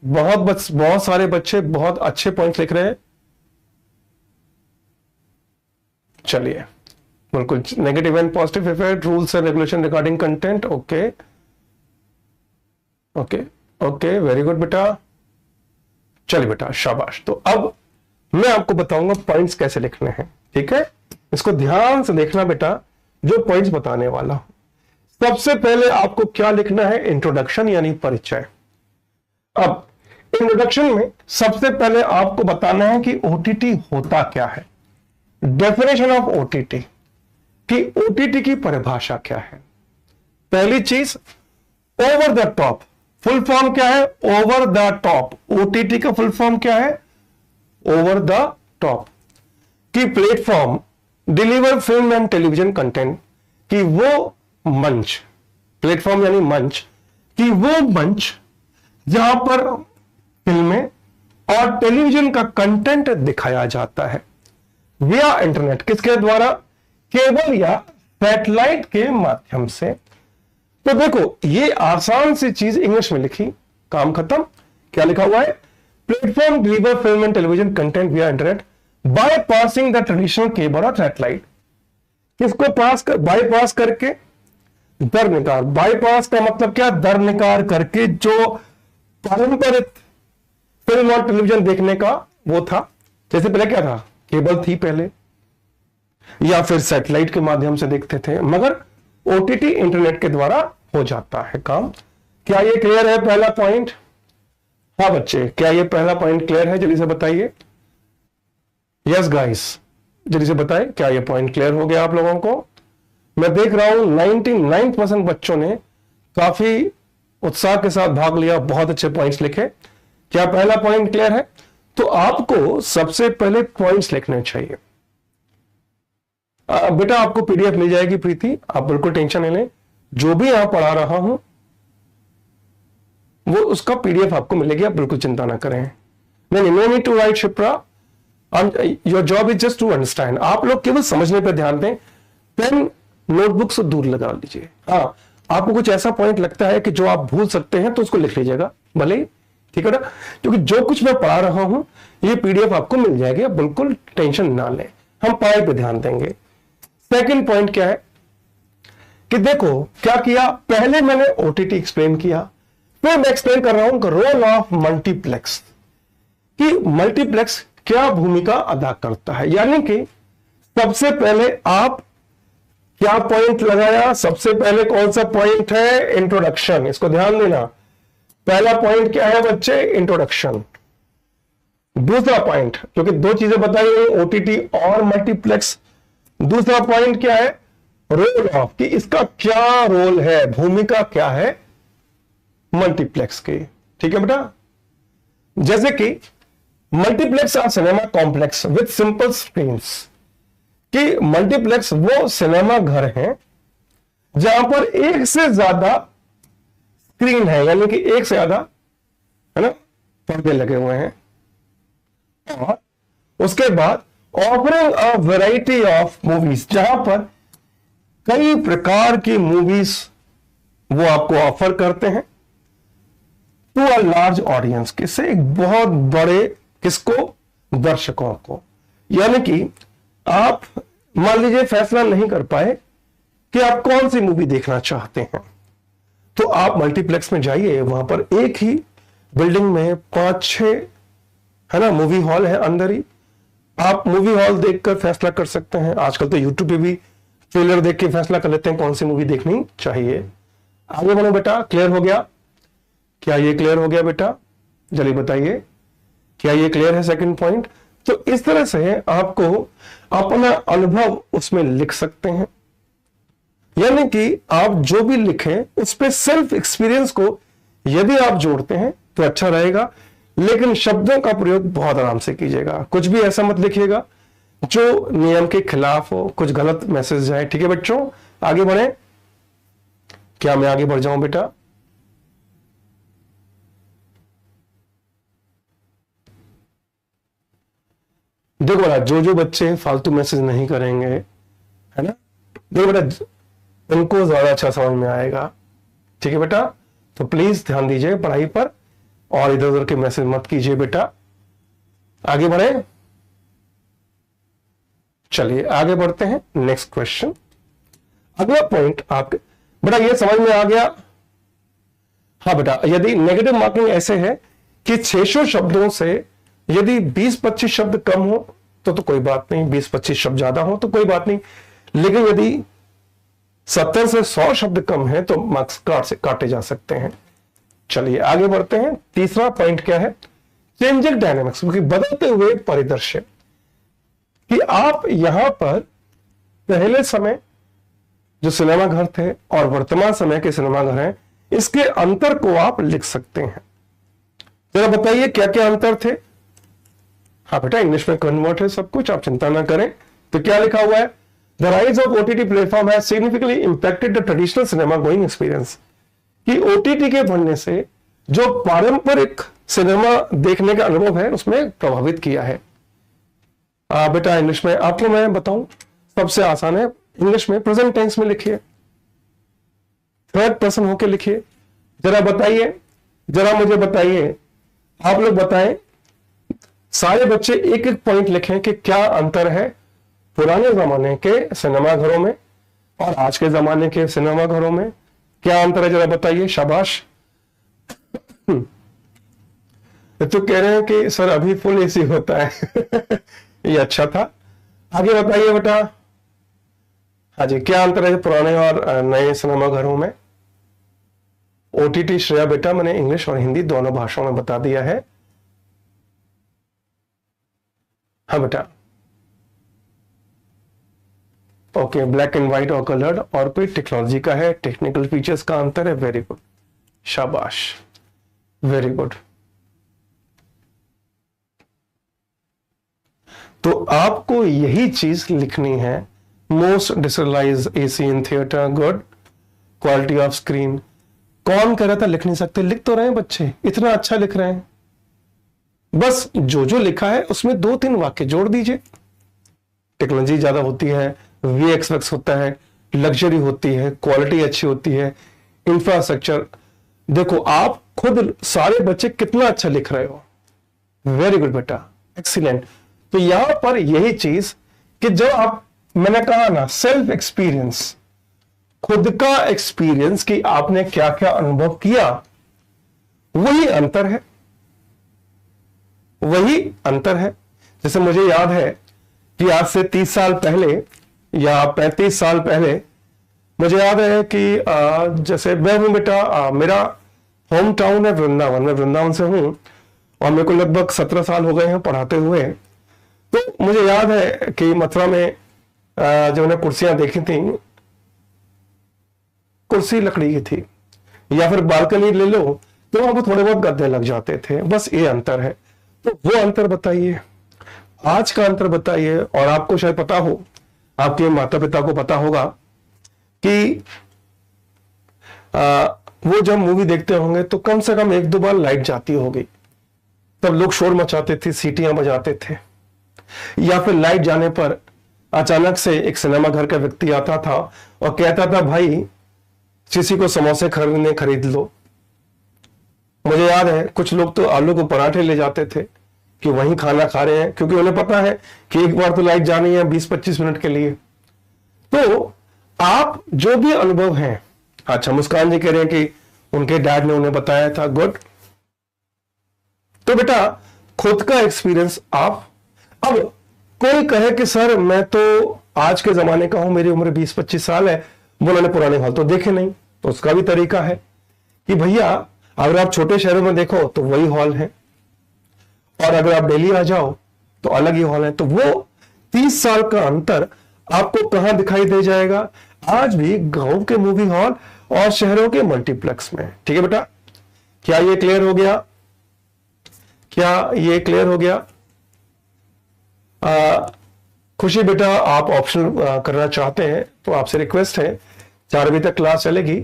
बहुत सारे बच्चे बहुत अच्छे पॉइंट लिख रहे हैं। चलिए, बिल्कुल, negative and positive effect, rules and regulation regarding content okay okay okay, very good बेटा। चलिए बेटा, शाबाश। तो अब मैं आपको बताऊंगा पॉइंट्स कैसे लिखने हैं, ठीक है। इसको ध्यान से देखना बेटा, जो पॉइंट्स बताने वाला हूं। सबसे पहले आपको क्या लिखना है? इंट्रोडक्शन यानी परिचय। अब इंट्रोडक्शन में सबसे पहले आपको बताना है कि ओटीटी होता क्या है, डेफिनेशन ऑफ ओटीटी, कि ओटीटी की परिभाषा क्या है। पहली चीज, over the top full form क्या है? Over the top. ओटीटी का फुल फॉर्म क्या है? ओवर द टॉप। कि platform deliver film and television content, कि वो मंच, प्लेटफॉर्म यानी मंच, कि वो मंच जहां पर फिल्में और टेलीविजन का कंटेंट दिखाया जाता है विया इंटरनेट। किसके द्वारा? केबल या सैटेलाइट के माध्यम से। तो देखो ये आसान सी चीज इंग्लिश में लिखी, काम खत्म। क्या लिखा हुआ है? Platform deliver film and television content via internet by passing the traditional cable और सैटेलाइट। किसको पास कर? बाईपास करके, दरनिकार। बाईपास का मतलब क्या? दरनिकार करके। जो पारंपरिक फिल्म और टेलीविजन देखने का वो था, जैसे पहले क्या था? केबल थी पहले, या फिर सैटेलाइट के माध्यम से देखते थे, मगर ओटीटी इंटरनेट के द्वारा हो जाता है काम। क्या ये क्लियर है पहला पॉइंट? हाँ बच्चे, क्या ये पहला पॉइंट क्लियर है? जल्दी से बताइए। यस गाइस, जल्दी से बताएं, क्या ये पॉइंट क्लियर हो गया आप लोगों को? मैं देख रहा हूं 99% बच्चों ने काफी उत्साह के साथ भाग लिया, बहुत अच्छे पॉइंट्स लिखे। क्या पहला पॉइंट क्लियर है? तो आपको सबसे पहले पॉइंट्स लिखने चाहिए। बेटा आपको पीडीएफ मिल जाएगी प्रीति, आप बिल्कुल टेंशन नहीं लें। जो भी यहां पढ़ा रहा हूं वो उसका पीडीएफ आपको मिलेगी, आप बिल्कुल चिंता ना करें। नहीं, no need to write Shipra, your job is just to understand. आप लोग केवल समझने पर ध्यान दें, पेन नोटबुक से दूर लगा लीजिए। हाँ, आपको कुछ ऐसा पॉइंट लगता है कि जो आप भूल सकते हैं तो उसको लिख लीजिएगा भले ही, ठीक है ना? क्योंकि जो कुछ मैं पढ़ा रहा हूं ये पीडीएफ आपको मिल जाएगी, आप बिल्कुल टेंशन ना लें, हम पढ़ाई पे ध्यान देंगे। सेकंड पॉइंट क्या है कि देखो क्या किया, पहले मैंने ओटीटी एक्सप्लेन किया, फिर मैं एक्सप्लेन कर रहा हूं रोल ऑफ मल्टीप्लेक्स, कि मल्टीप्लेक्स क्या भूमिका अदा करता है। यानी कि सबसे पहले आप क्या पॉइंट लगाया? सबसे पहले कौन सा पॉइंट है? इंट्रोडक्शन। इसको ध्यान देना, पहला पॉइंट क्या है बच्चे? इंट्रोडक्शन। दूसरा पॉइंट, क्योंकि दो चीजें बताई गई, ओटीटी और मल्टीप्लेक्स। दूसरा पॉइंट क्या है? रोल ऑफ, कि इसका क्या रोल है, भूमिका क्या है मल्टीप्लेक्स की। ठीक है बेटा? जैसे कि multiplex are cinema complex with simple screens, कि मल्टीप्लेक्स वो सिनेमा घर हैं जहां पर एक से ज्यादा स्क्रीन है, यानी कि एक से ज्यादा, है ना, पर्दे लगे हुए हैं। और उसके बाद offering a variety of movies, जहां पर कई प्रकार की मूवीज वो आपको ऑफर करते हैं टू अ लार्ज ऑडियंस, किससे? एक बहुत बड़े, किसको? दर्शकों को। यानी कि आप मान लीजिए फैसला नहीं कर पाए कि आप कौन सी मूवी देखना चाहते हैं, तो आप मल्टीप्लेक्स में जाइए, वहां पर एक ही बिल्डिंग में 5-6, है ना, मूवी हॉल है अंदर ही। आप मूवी हॉल देखकर फैसला कर सकते हैं। आजकल तो यूट्यूब पे भी ट्रेलर देख के फैसला कर लेते हैं कौन सी मूवी देखनी चाहिए। आगे बढ़ो बेटा, क्लियर हो गया? क्या ये क्लियर हो गया बेटा? जल्दी बताइए, क्या ये क्लियर है सेकंड पॉइंट? तो इस तरह से आपको अपना अनुभव उसमें लिख सकते हैं, यानी कि आप जो भी लिखें उस पर सेल्फ एक्सपीरियंस को यदि आप जोड़ते हैं तो अच्छा रहेगा। लेकिन शब्दों का प्रयोग बहुत आराम से कीजिएगा, कुछ भी ऐसा मत लिखिएगा जो नियम के खिलाफ हो, कुछ गलत मैसेज जाए। ठीक है बच्चों, आगे बढ़े। क्या मैं आगे बढ़ जाऊं बेटा? देखो बेटा, जो बच्चे फालतू मैसेज नहीं करेंगे, है ना, देखो बेटा, उनको ज्यादा अच्छा समझ में आएगा। ठीक है बेटा? तो प्लीज ध्यान दीजिए पढ़ाई पर और इधर उधर के मैसेज मत कीजिए बेटा। आगे बढ़े, चलिए आगे बढ़ते हैं। नेक्स्ट क्वेश्चन, अगला पॉइंट आपके बेटा ये समझ में आ गया? हाँ बेटा, यदि नेगेटिव मार्किंग ऐसे है कि 600 शब्दों से यदि 20-25 शब्द कम हो तो कोई बात नहीं, 20-25 शब्द ज्यादा हो तो कोई बात नहीं, लेकिन यदि 70 से 100 शब्द कम है तो मार्क्स काटे जा सकते हैं। चलिए आगे बढ़ते हैं। तीसरा पॉइंट क्या है? चेंजिंग डायनेमिक्स, क्योंकि बदलते हुए परिदृश्य, कि आप यहां पर पहले समय जो सिनेमा घर थे और वर्तमान समय के सिनेमा घर हैं, इसके अंतर को आप लिख सकते हैं। जरा बताइए क्या क्या अंतर थे। हाँ बेटा, इंग्लिश में कन्वर्ट है सब कुछ, आप चिंता ना करें। तो क्या लिखा हुआ है, the rise of OTT platform has significantly impacted the traditional cinema going experience, कि ओटीटी के बनने से जो पारंपरिक सिनेमा देखने का अनुभव है उसमें प्रभावित किया है। बेटा इंग्लिश में आपको मैं बताऊं, सबसे आसान है, इंग्लिश में प्रेजेंट टेंस में लिखिए, थर्ड पर्सन होके लिखिए। जरा बताइए, जरा मुझे बताइए, आप लोग बताएं, सारे बच्चे एक एक पॉइंट लिखें कि क्या अंतर है पुराने जमाने के सिनेमा घरों में और आज के जमाने के सिनेमा घरों में, क्या अंतर है जरा बताइए। शाबाश। तो कह रहे हैं कि सर अभी फुल एसी होता है। ये अच्छा था। आगे बताइए बेटा। हाँ जी, क्या अंतर है पुराने और नए सिनेमा घरों में। ओटीटी श्रेया बेटा मैंने इंग्लिश और हिंदी दोनों भाषाओं में बता दिया है। हाँ बेटा, ओके, ब्लैक एंड व्हाइट और कलर्ड, और कोई टेक्नोलॉजी का है, टेक्निकल फीचर्स का अंतर है। वेरी गुड, शाबाश, वेरी गुड। तो आपको यही चीज लिखनी है। Most digitalise AC in theatre, good. Quality of screen, कौन कह रहा था लिख नहीं सकते, लिख तो रहे हैं बच्चे, इतना अच्छा लिख रहे हैं। बस जो जो लिखा है उसमें 2-3 वाक्य जोड़ दीजिए। टेक्नोलॉजी ज्यादा होती है, वीएक्सएक्स होता है, लग्जरी होती है, क्वालिटी अच्छी होती है, इंफ्रास्ट्रक्चर। देखो आप खुद सारे बच्चे कितना अच्छा लिख रहे हो। वेरी गुड बेटा, एक्सीलेंट। तो यहां पर यही चीज कि जब आप, मैंने कहा ना, सेल्फ एक्सपीरियंस, खुद का एक्सपीरियंस कि आपने क्या क्या अनुभव किया, वही अंतर है, वही अंतर है। जैसे मुझे याद है कि आज से 30 साल पहले या 35 साल पहले मुझे याद है कि जैसे मैं हूं बेटा, मेरा होम टाउन है वृंदावन, मैं वृंदावन से हूं और मेरे को लगभग 17 साल हो गए हैं पढ़ाते हुए। तो मुझे याद है कि मथुरा में जो मैंने कुर्सियां देखी थी, कुर्सी लकड़ी की थी, या फिर बालकनी ले लो तो वहां पर थोड़े बहुत गद्दे लग जाते थे, बस ये अंतर है। तो वो अंतर बताइए, आज का अंतर बताइए। और आपको शायद पता हो, आपके माता पिता को पता होगा कि वो जब मूवी देखते होंगे तो कम से कम 1-2 बार लाइट जाती होगी, तब लोग शोर मचाते थे, सीटियां बजाते थे, या फिर लाइट जाने पर अचानक से एक सिनेमा घर का व्यक्ति आता था और कहता था भाई किसी को समोसे खरीदने खरीद लो। मुझे याद है कुछ लोग तो आलू को पराठे ले जाते थे कि वहीं खाना खा रहे हैं, क्योंकि उन्हें पता है कि एक बार तो लाइट जानी है 20-25 मिनट के लिए। तो आप जो भी अनुभव हैं, अच्छा मुस्कान जी कह रहे हैं कि उनके डैड ने उन्हें बताया था, गुड। तो बेटा खुद का एक्सपीरियंस आप, अब कोई कहे कि सर मैं तो आज के जमाने का हूं, मेरी उम्र 20-25 साल है, वो मैंने पुराने हॉल तो देखे नहीं, तो उसका भी तरीका है कि भैया अगर आप छोटे शहरों में देखो तो वही हॉल है, और अगर आप दिल्ली आ जाओ तो अलग ही हॉल है। तो वो 30 साल का अंतर आपको कहां दिखाई दे जाएगा, आज भी गांव के मूवी हॉल और शहरों के मल्टीप्लेक्स में। ठीक है बेटा, क्या ये क्लियर हो गया, क्या ये क्लियर हो गया। खुशी बेटा आप ऑप्शन करना चाहते हैं तो आपसे रिक्वेस्ट है, 4 बजे तक क्लास चलेगी,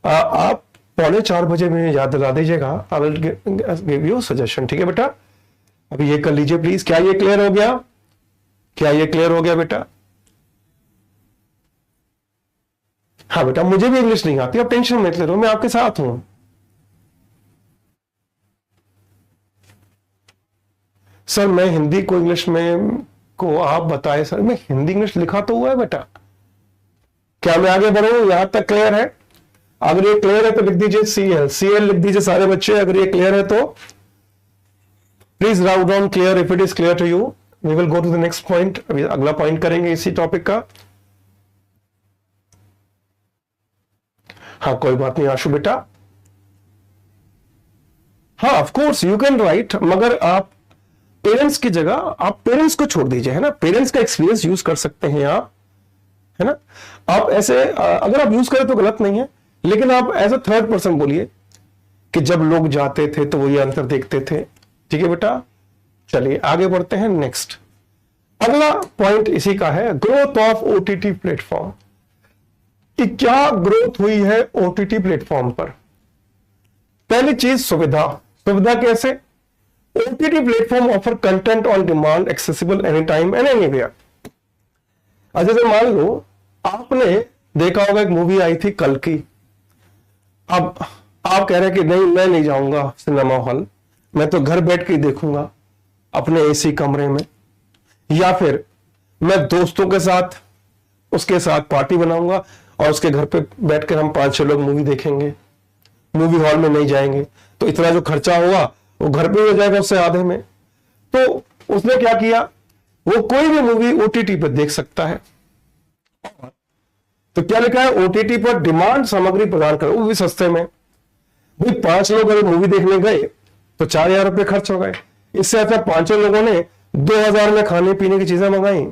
आप 3:45 बजे में याद दिला दीजिएगा, I will give you suggestion. ठीक है बेटा, अभी ये कर लीजिए प्लीज। क्या ये क्लियर हो गया, क्या ये क्लियर हो गया बेटा। हाँ बेटा, मुझे भी इंग्लिश नहीं आती, आप टेंशन मत ले लो, मैं आपके साथ हूं। सर मैं हिंदी को इंग्लिश में को आप बताए। सर मैं हिंदी इंग्लिश लिखा तो हुआ है बेटा, क्या मैं आगे बढ़ूं, यहां तक क्लियर है। अगर ये क्लियर है तो लिख दीजिए CL लिख दीजिए सारे बच्चे, अगर ये क्लियर है तो please write down clear if it is clear to you. We will go to the next point, अभी अगला पॉइंट करेंगे इसी टॉपिक का। हाँ कोई बात नहीं आशु बेटा, हाँ of course you can write, मगर आप पेरेंट्स की जगह आप पेरेंट्स को छोड़ दीजिए, है ना, पेरेंट्स का एक्सपीरियंस यूज कर सकते हैं आप, है ना। आप ऐसे अगर आप यूज करें तो गलत नहीं है, लेकिन आप एज अ थर्ड पर्सन बोलिए कि जब लोग जाते थे तो वो ये अंतर देखते थे। ठीक है बेटा, चलिए आगे बढ़ते हैं। नेक्स्ट अगला पॉइंट इसी का है, ग्रोथ ऑफ ओटीटी प्लेटफॉर्म, कि क्या ग्रोथ हुई है ओटीटी प्लेटफॉर्म पर। पहली चीज सुविधा। सुविधा कैसे? OTT platform offer content on demand accessible any time and anywhere. जैसे मान लो आपने देखा होगा एक मूवी आई थी कल की, अब आप कह रहे हैं कि नहीं मैं नहीं जाऊंगा सिनेमा हॉल, मैं तो घर बैठ के ही देखूंगा अपने एसी कमरे में, या फिर मैं दोस्तों के साथ उसके साथ पार्टी बनाऊंगा और उसके घर पे बैठकर हम 5-6 लोग मूवी देखेंगे, मूवी हॉल में नहीं जाएंगे, तो इतना जो खर्चा होगा वो घर पे हो जाएगा उससे आधे में। तो उसने क्या किया, वो कोई भी मूवी ओटीटी पर देख सकता है। तो क्या लिखा है, ओटीटी पर डिमांड सामग्री प्रदान करो, वो भी सस्ते में। भाई 5 लोग अगर मूवी देखने गए तो 4,000 रुपए खर्च हो गए, इससे अच्छा 5 लोगों ने 2,000 में खाने पीने की चीजें मंगाई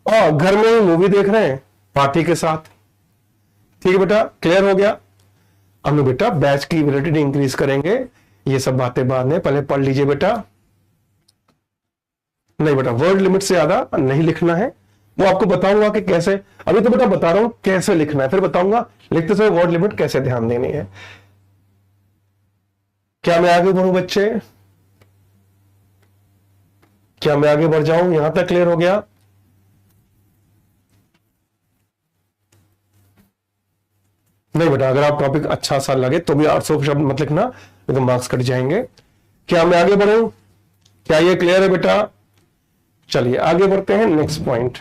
और घर में ही मूवी देख रहे हैं पार्टी के साथ। ठीक है बेटा, क्लियर हो गया। हम लोग बेटा बैच की वैलिडिटी इंक्रीज करेंगे, ये सब बातें बाद में, पहले पढ़ लीजिए बेटा। नहीं बेटा, वर्ड लिमिट से ज्यादा नहीं लिखना है, वो आपको बताऊंगा कि कैसे। अभी तो बेटा बता रहा हूं कैसे लिखना है, फिर बताऊंगा लिखते समय वर्ड लिमिट कैसे ध्यान देनी है। क्या मैं आगे बढ़ूं बच्चे? क्या मैं आगे बढ़ जाऊं? यहां तक क्लियर हो गया? नहीं बेटा, अगर आप टॉपिक अच्छा सा लगे तो भी 800 शब्द मत लिखना, तो मार्क्स कट जाएंगे। क्या मैं आगे बढ़ूं? क्या ये क्लियर है बेटा? चलिए आगे बढ़ते हैं। नेक्स्ट पॉइंट,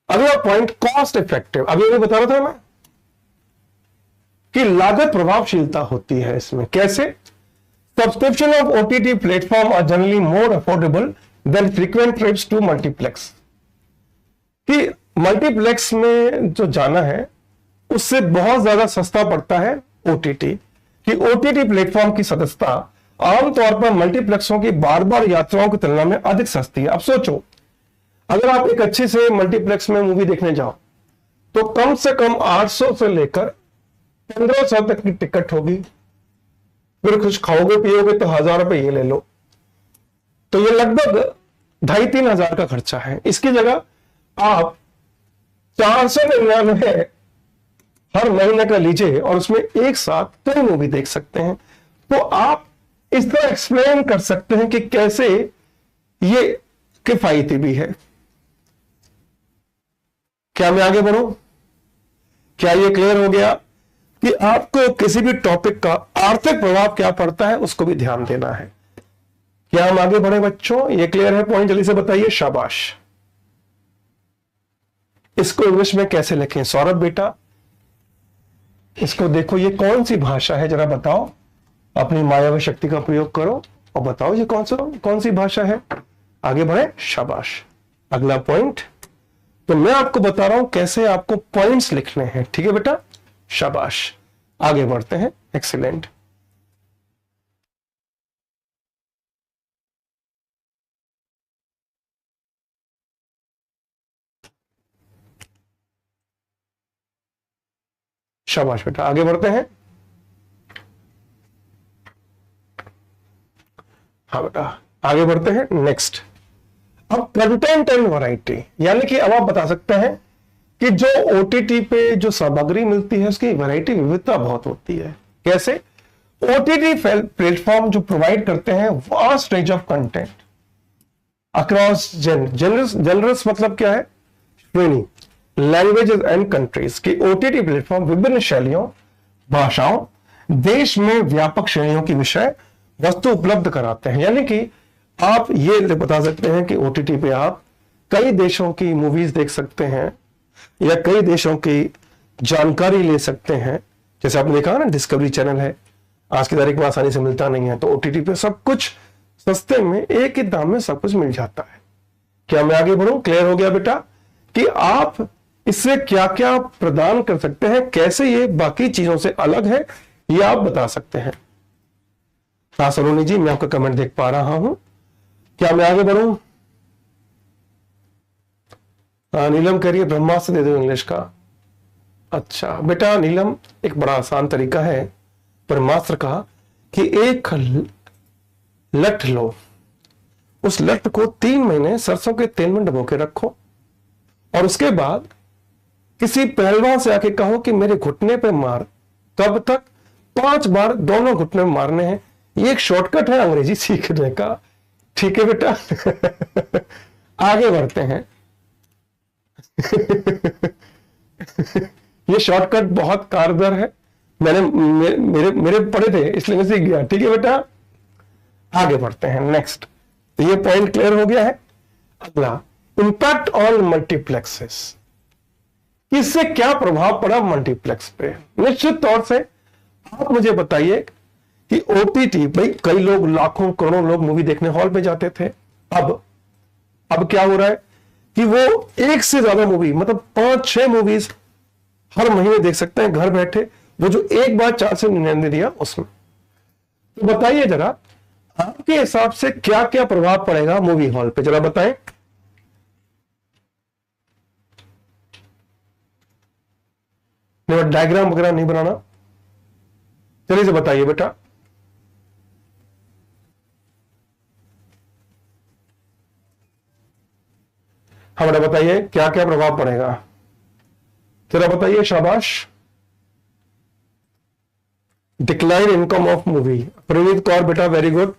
अगला पॉइंट कॉस्ट इफेक्टिव। अभी अभी बता रहा था मैं कि लागत प्रभावशीलता होती है इसमें। कैसे? Subscription of OTT platform are generally more affordable than frequent trips to multiplex. कि मल्टीप्लेक्स में जो जाना है उससे बहुत ज्यादा सस्ता पड़ता है ओटीटी। कि ओटीटी प्लेटफॉर्म की सदस्यता आमतौर पर मल्टीप्लेक्सों की बार बार यात्राओं की तुलना में अधिक सस्ती है। अब सोचो, अगर आप एक अच्छे से मल्टीप्लेक्स में मूवी देखने जाओ तो कम से कम 800 से लेकर 1500 तक की टिकट होगी, फिर कुछ खाओगे पियोगे तो 1,000 रुपए ये ले लो, तो ये लगभग 2,500-3 हजार का खर्चा है। इसकी जगह आप 499 हर महीने का लीजिए और उसमें एक साथ 3 मूवी देख सकते हैं। तो आप इस तरह एक्सप्लेन कर सकते हैं कि कैसे ये किफायती भी है। क्या मैं आगे बढ़ूं? क्या ये क्लियर हो गया कि आपको किसी भी टॉपिक का आर्थिक प्रभाव क्या पड़ता है उसको भी ध्यान देना है। क्या हम आगे बढ़े बच्चों? ये क्लियर है पॉइंट? जल्दी से बताइए। शाबाश। इसको इंग्लिश में कैसे लिखें सौरभ बेटा? इसको देखो, ये कौन सी भाषा है जरा बताओ, अपनी मायावी शक्ति का प्रयोग करो और बताओ ये कौन सी भाषा है। आगे बढ़े। शाबाश। अगला पॉइंट, तो मैं आपको बता रहा हूं कैसे आपको पॉइंट्स लिखने हैं। ठीक है बेटा, शाबाश। आगे बढ़ते हैं। एक्सीलेंट। शाबाश बेटा, आगे बढ़ते हैं। हाँ बेटा, आगे बढ़ते हैं। नेक्स्ट, अब कंटेंट एंड वैरायटी, यानी कि अब आप बता सकते हैं कि जो ओटीटी पे जो सामग्री मिलती है उसकी वैरायटी, विविधता बहुत होती है। कैसे? ओटीटी प्लेटफॉर्म जो प्रोवाइड करते हैं vast range of content across generous मतलब क्या है? श्रेणी, लैंग्वेजेस एंड कंट्रीज। की ओटीटी प्लेटफॉर्म विभिन्न शैलियों, भाषाओं, देश में व्यापक श्रेणियों की विषय वस्तु उपलब्ध कराते हैं। यानी कि आप ये बता सकते हैं कि ओटीटी पे आप कई देशों की मूवीज देख सकते हैं या कई देशों की जानकारी ले सकते हैं। जैसे आपने देखा ना, डिस्कवरी चैनल है, आज की तारीख में आसानी से मिलता नहीं है, तो ओटीटी पे सब कुछ सस्ते में एक ही दाम में सब कुछ मिल जाता है। क्या मैं आगे बढ़ूं? क्लियर हो गया बेटा कि आप इससे क्या क्या प्रदान कर सकते हैं, कैसे ये बाकी चीजों से अलग है, ये आप बता सकते हैं। हाँ सलोनी जी, मैं आपका कमेंट देख पा रहा हूं। क्या मैं आगे बढ़ूं? नीलम कह रही है ब्रह्मास्त्र दे दो इंग्लिश का। अच्छा बेटा नीलम, एक बड़ा आसान तरीका है ब्रह्मास्त्र का कि एक लठ लो, उस लठ को 3 महीने सरसों के तेल में डुबो के रखो और उसके बाद किसी पहलवान से आके कहो कि मेरे घुटने पे मार। कब तक? 5 बार दोनों घुटने में मारने हैं। ये एक शॉर्टकट है अंग्रेजी सीखने का। ठीक है बेटा आगे बढ़ते हैं ये शॉर्टकट बहुत कारगर है, मैंने मेरे मेरे पढ़े थे इसलिए मैं सीख गया। ठीक है बेटा, आगे बढ़ते हैं नेक्स्ट। ये पॉइंट क्लियर हो गया है। अगला, इंपैक्ट ऑन मल्टीप्लेक्सेस। इससे क्या प्रभाव पड़ा मल्टीप्लेक्स पे? निश्चित तौर से आप मुझे बताइए कि ओटीटी, भाई कई लोग, लाखों करोड़ों लोग मूवी देखने हॉल पे जाते थे। अब क्या हो रहा है कि वो एक से ज्यादा मूवी, मतलब 5-6 मूवीज हर महीने देख सकते हैं घर बैठे, वो जो एक बार 499 दिया उसमें। तो बताइए जरा आपके हिसाब से क्या क्या प्रभाव पड़ेगा मूवी हॉल पे, जरा बताएं। डायग्राम वगैरह नहीं बनाना, चलिए से बताइए बेटा। हाँ बेटा बताइए क्या क्या प्रभाव पड़ेगा, जरा बताइए, शाबाश। डिक्लाइन इनकम ऑफ मूवी, प्रणीत कौर बेटा very good.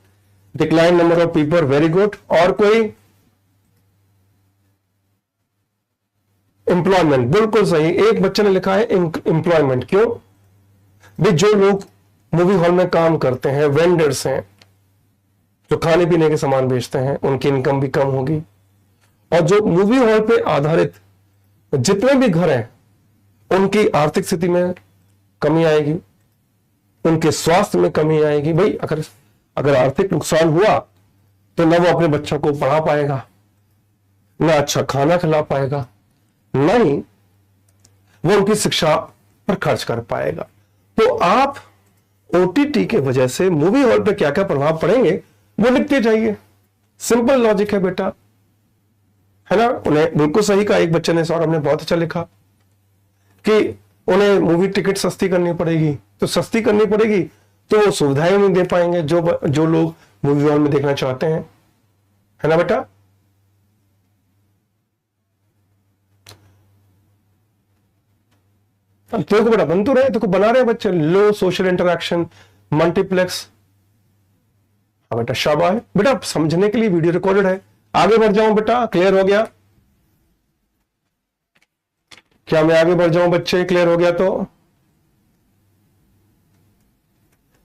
Decline number of people, very good. और कोई? एम्प्लॉयमेंट, बिल्कुल सही। एक बच्चे ने लिखा है एम्प्लॉयमेंट। क्यों? भी जो लोग मूवी हॉल में काम करते हैं, वेंडर्स हैं जो खाने पीने के सामान बेचते हैं, उनकी इनकम भी कम होगी। और जो मूवी हॉल पे आधारित जितने भी घर हैं उनकी आर्थिक स्थिति में कमी आएगी, उनके स्वास्थ्य में कमी आएगी। भाई अगर आर्थिक नुकसान हुआ तो ना वो अपने बच्चों को पढ़ा पाएगा, ना अच्छा खाना खिला पाएगा, ना ही वो उनकी शिक्षा पर खर्च कर पाएगा। तो आप ओटीटी के वजह से मूवी हॉल पे क्या क्या प्रभाव पड़ेंगे वो लिखते जाइए। सिंपल लॉजिक है बेटा, है ना। उन्हें बिल्कुल सही कहा एक बच्चे ने, सौरभ ने बहुत अच्छा लिखा कि उन्हें मूवी टिकट सस्ती करनी पड़ेगी। तो सस्ती करनी पड़ेगी तो वो सुविधाएं नहीं दे पाएंगे जो लोग मूवी हॉल में देखना चाहते हैं, है ना बेटा। तेरे को बेटा बन तो रहे, तेरे को बना रहे बच्चे। लो सोशल इंटरेक्शन, मल्टीप्लेक्स। हाँ बेटा शाबाश बेटा, समझने के लिए वीडियो रिकॉर्डेड है। आगे बढ़ जाऊं बेटा, क्लियर हो गया? क्या मैं आगे बढ़ जाऊं बच्चे, क्लियर हो गया तो?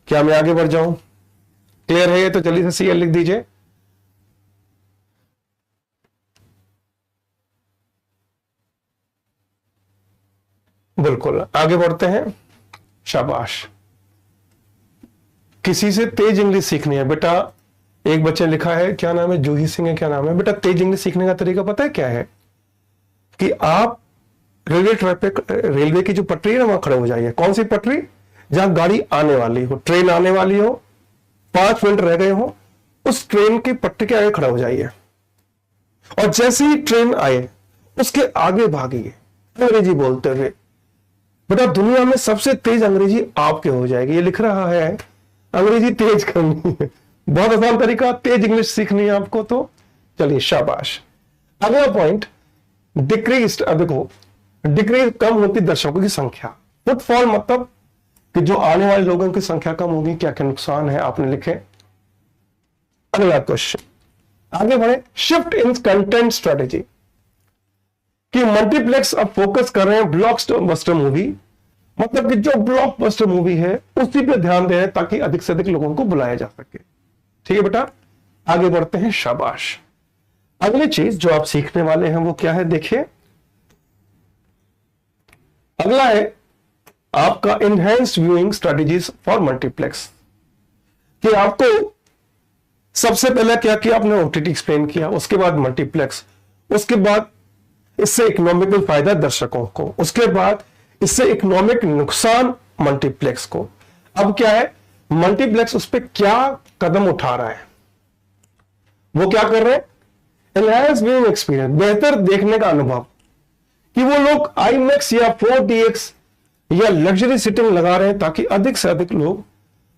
क्या मैं आगे बढ़ जाऊं? क्लियर है ये तो जल्दी से सीएल लिख दीजिए। बिल्कुल आगे बढ़ते हैं, शाबाश। किसी से तेज इंग्लिश सीखनी है बेटा। एक बच्चे ने लिखा है, क्या नाम है, जूही सिंह है, क्या नाम है बेटा। तेज इंग्लिश सीखने का तरीका पता है क्या है? कि आप रेलवे ट्रैक पे, रेलवे की जो पटरी है ना, वहां खड़े हो जाइए। कौन सी पटरी? जहां गाड़ी आने वाली हो, ट्रेन आने वाली हो, 5 मिनट रह गए हो, उस ट्रेन की पटरी के आगे खड़ा हो जाइए और जैसे ही ट्रेन आए उसके आगे भागिए अंग्रेजी बोलते हुए। बेटा दुनिया में सबसे तेज अंग्रेजी आपके हो जाएगी। ये लिख रहा है अंग्रेजी तेज करनी है, बहुत आसान तरीका, तेज इंग्लिश सीखनी है आपको। तो चलिए शाबाश। अगला पॉइंट, डिक्रीज। अब देखो, डिक्रीज कम होती दर्शकों की संख्या। फुटफॉल मतलब कि जो आने वाले लोगों की संख्या कम होगी, क्या क्या नुकसान है आपने लिखे। अगला क्वेश्चन, आगे बढ़े। शिफ्ट इन कंटेंट स्ट्रेटेजी, कि मल्टीप्लेक्स अब फोकस कर रहे हैं ब्लॉकबस्टर मूवी, मतलब कि जो ब्लॉकबस्टर मूवी है उसी पे ध्यान दे रहे हैं ताकि अधिक से अधिक लोगों को बुलाया जा सके। ठीक है बेटा, आगे बढ़ते हैं, शाबाश। अगली चीज जो आप सीखने वाले हैं वो क्या है, देखिए। अगला है आपका enhanced viewing strategies for multiplex, कि आपको सबसे पहले क्या किया आपने, ओटीटी एक्सप्लेन किया, उसके बाद मल्टीप्लेक्स, उसके बाद इससे इकोनॉमिकल फायदा दर्शकों को, उसके बाद इससे इकोनॉमिक नुकसान मल्टीप्लेक्स को। अब क्या है, मल्टीप्लेक्स उस पर क्या कदम उठा रहा है, वो क्या कर रहे हैं, एनहांस व्यूइंग एक्सपीरियंस, बेहतर देखने का अनुभव। कि वो लोग IMAX या 4DX या लग्जरी सीटिंग लगा रहे हैं ताकि अधिक से अधिक लोग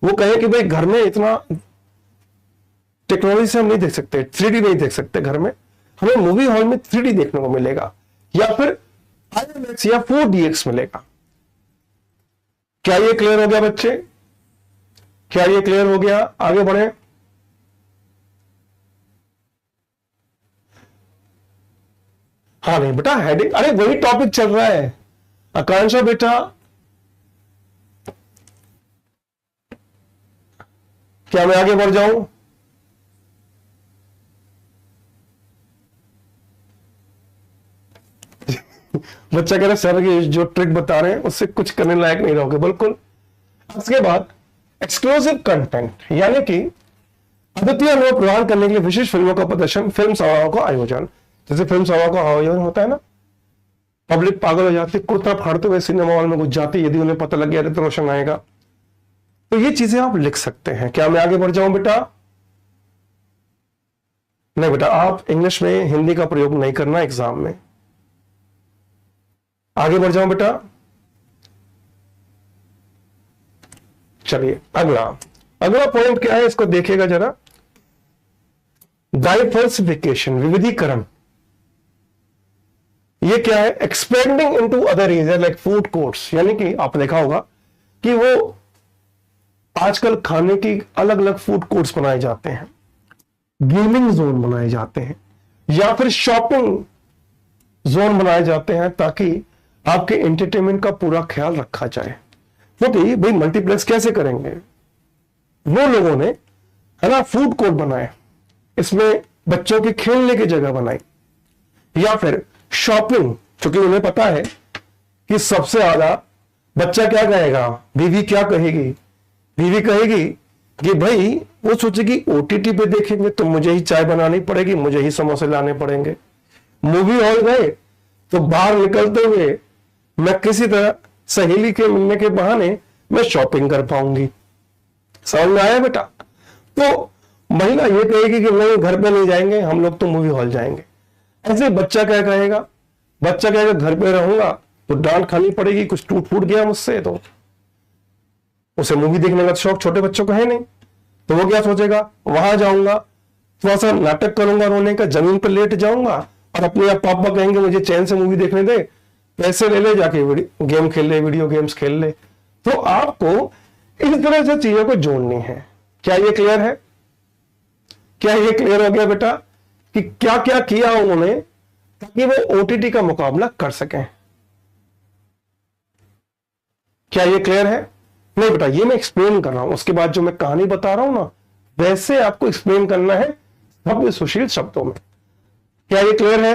वो कहें कि भाई घर में इतना टेक्नोलॉजी से हम नहीं देख सकते, 3D नहीं देख सकते घर में, हमें मूवी हॉल में 3D देखने को मिलेगा या फिर IMAX या 4DX मिलेगा। क्या ये क्लियर हो गया बच्चे? क्या ये क्लियर हो गया? आगे बढ़े। हाँ नहीं बेटा, हेडिंग, अरे वही टॉपिक चल रहा है। आकांक्षा बेटा, क्या मैं आगे बढ़ जाऊं? बच्चा कह रहा है सर ये जो ट्रिक बता रहे हैं उससे कुछ करने लायक नहीं रहोगे। बिल्कुल। उसके बाद एक्सक्लूसिव कंटेंट, यानी कि अद्वितीय अनुभव प्रदान करने के लिए विशेष फिल्मों का प्रदर्शन, फिल्म सभाओं का आयोजन। जैसे फिल्म सभा का आयोजन होता है ना, पब्लिक पागल हो जाती, कुर्ता फाड़ते हुए सिनेमा हॉल में घुस जाती यदि उन्हें पता लग गया ऋतिक रोशन आएगा। तो ये चीजें आप लिख सकते हैं। क्या मैं आगे बढ़ जाऊं बेटा? नहीं बेटा, आप इंग्लिश में हिंदी का प्रयोग नहीं करना एग्जाम में। आगे बढ़ जाऊं बेटा? चलिए अगला पॉइंट क्या है, इसको देखिएगा जरा। डाइवर्सिफिकेशन, विविधीकरण। ये क्या है? Expanding into other area like food courts, यानी कि आपने देखा होगा कि वो आजकल खाने की अलग अलग फूड कोर्ट्स बनाए जाते हैं, गेमिंग जोन बनाए जाते हैं, या फिर शॉपिंग जोन बनाए जाते हैं ताकि आपके एंटरटेनमेंट का पूरा ख्याल रखा जाए। क्योंकि भाई मल्टीप्लेक्स कैसे करेंगे? वो लोगों ने, है ना, फूड कोर्ट बनाए, इसमें बच्चों की खेलने की जगह बनाई, या फिर शॉपिंग, क्योंकि उन्हें पता है कि सबसे ज्यादा बच्चा क्या कहेगा, बीवी क्या कहेगी? बीवी कहेगी कि भाई वो सोचेगी OTT पे देखेंगे तो मुझे ही चाय बनानी पड़ेगी, मुझे ही समोसे लाने पड़ेंगे। मूवी हॉल गए तो बाहर निकलते हुए मैं किसी तरह सहेली के मिलने के बहाने मैं शॉपिंग कर पाऊंगी। समझ में आया बेटा? तो महिला ये कहेगी कि नहीं, घर पे नहीं जाएंगे हम लोग, तो मूवी हॉल जाएंगे। ऐसे बच्चा क्या कहेगा? बच्चा कहेगा घर पे रहूंगा तो डांट खानी पड़ेगी, कुछ टूट फूट गया मुझसे तो। उसे मूवी देखने का शौक छोटे बच्चों को है नहीं, तो वो क्या सोचेगा, वहां जाऊंगा, थोड़ा सा नाटक करूंगा रोने का, जमीन पर लेट जाऊंगा और अपने आप पापा कहेंगे मुझे चैन से मूवी देखने दे, पैसे ले ले, जाके गेम खेल ले, वीडियो गेम्स खेल ले। तो आपको इस तरह से चीजों को जोड़नी है। क्या ये क्लियर है? क्या ये क्लियर हो गया बेटा कि क्या क्या किया उन्होंने ताकि वो OTT का मुकाबला कर सकें? क्या ये क्लियर है? नहीं बेटा, ये मैं एक्सप्लेन कर रहा हूं, उसके बाद जो मैं कहानी बता रहा हूं ना, वैसे आपको एक्सप्लेन करना है शब्द सुशील शब्दों में। क्या ये क्लियर है?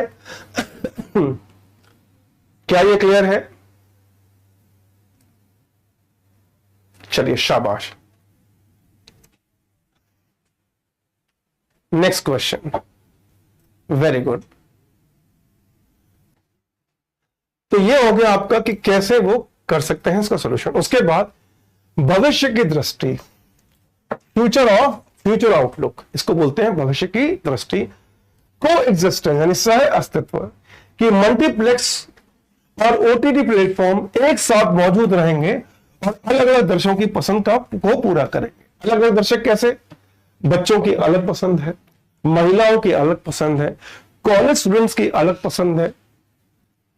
क्या ये क्लियर है? चलिए शाबाश। Next question, very good. तो ये हो गया आपका कि कैसे वो कर सकते हैं इसका सॉल्यूशन। उसके बाद भविष्य की दृष्टि, फ्यूचर आउटलुक, इसको बोलते हैं भविष्य की दृष्टि। को एग्जिस्टेंस यानी सह अस्तित्व, कि मल्टीप्लेक्स और OTT प्लेटफॉर्म एक साथ मौजूद रहेंगे और अलग अलग दर्शकों की पसंद को पूरा करेंगे। अलग अलग दर्शक कैसे? बच्चों की अलग पसंद है, महिलाओं की अलग पसंद है, कॉलेज स्टूडेंट्स की अलग पसंद है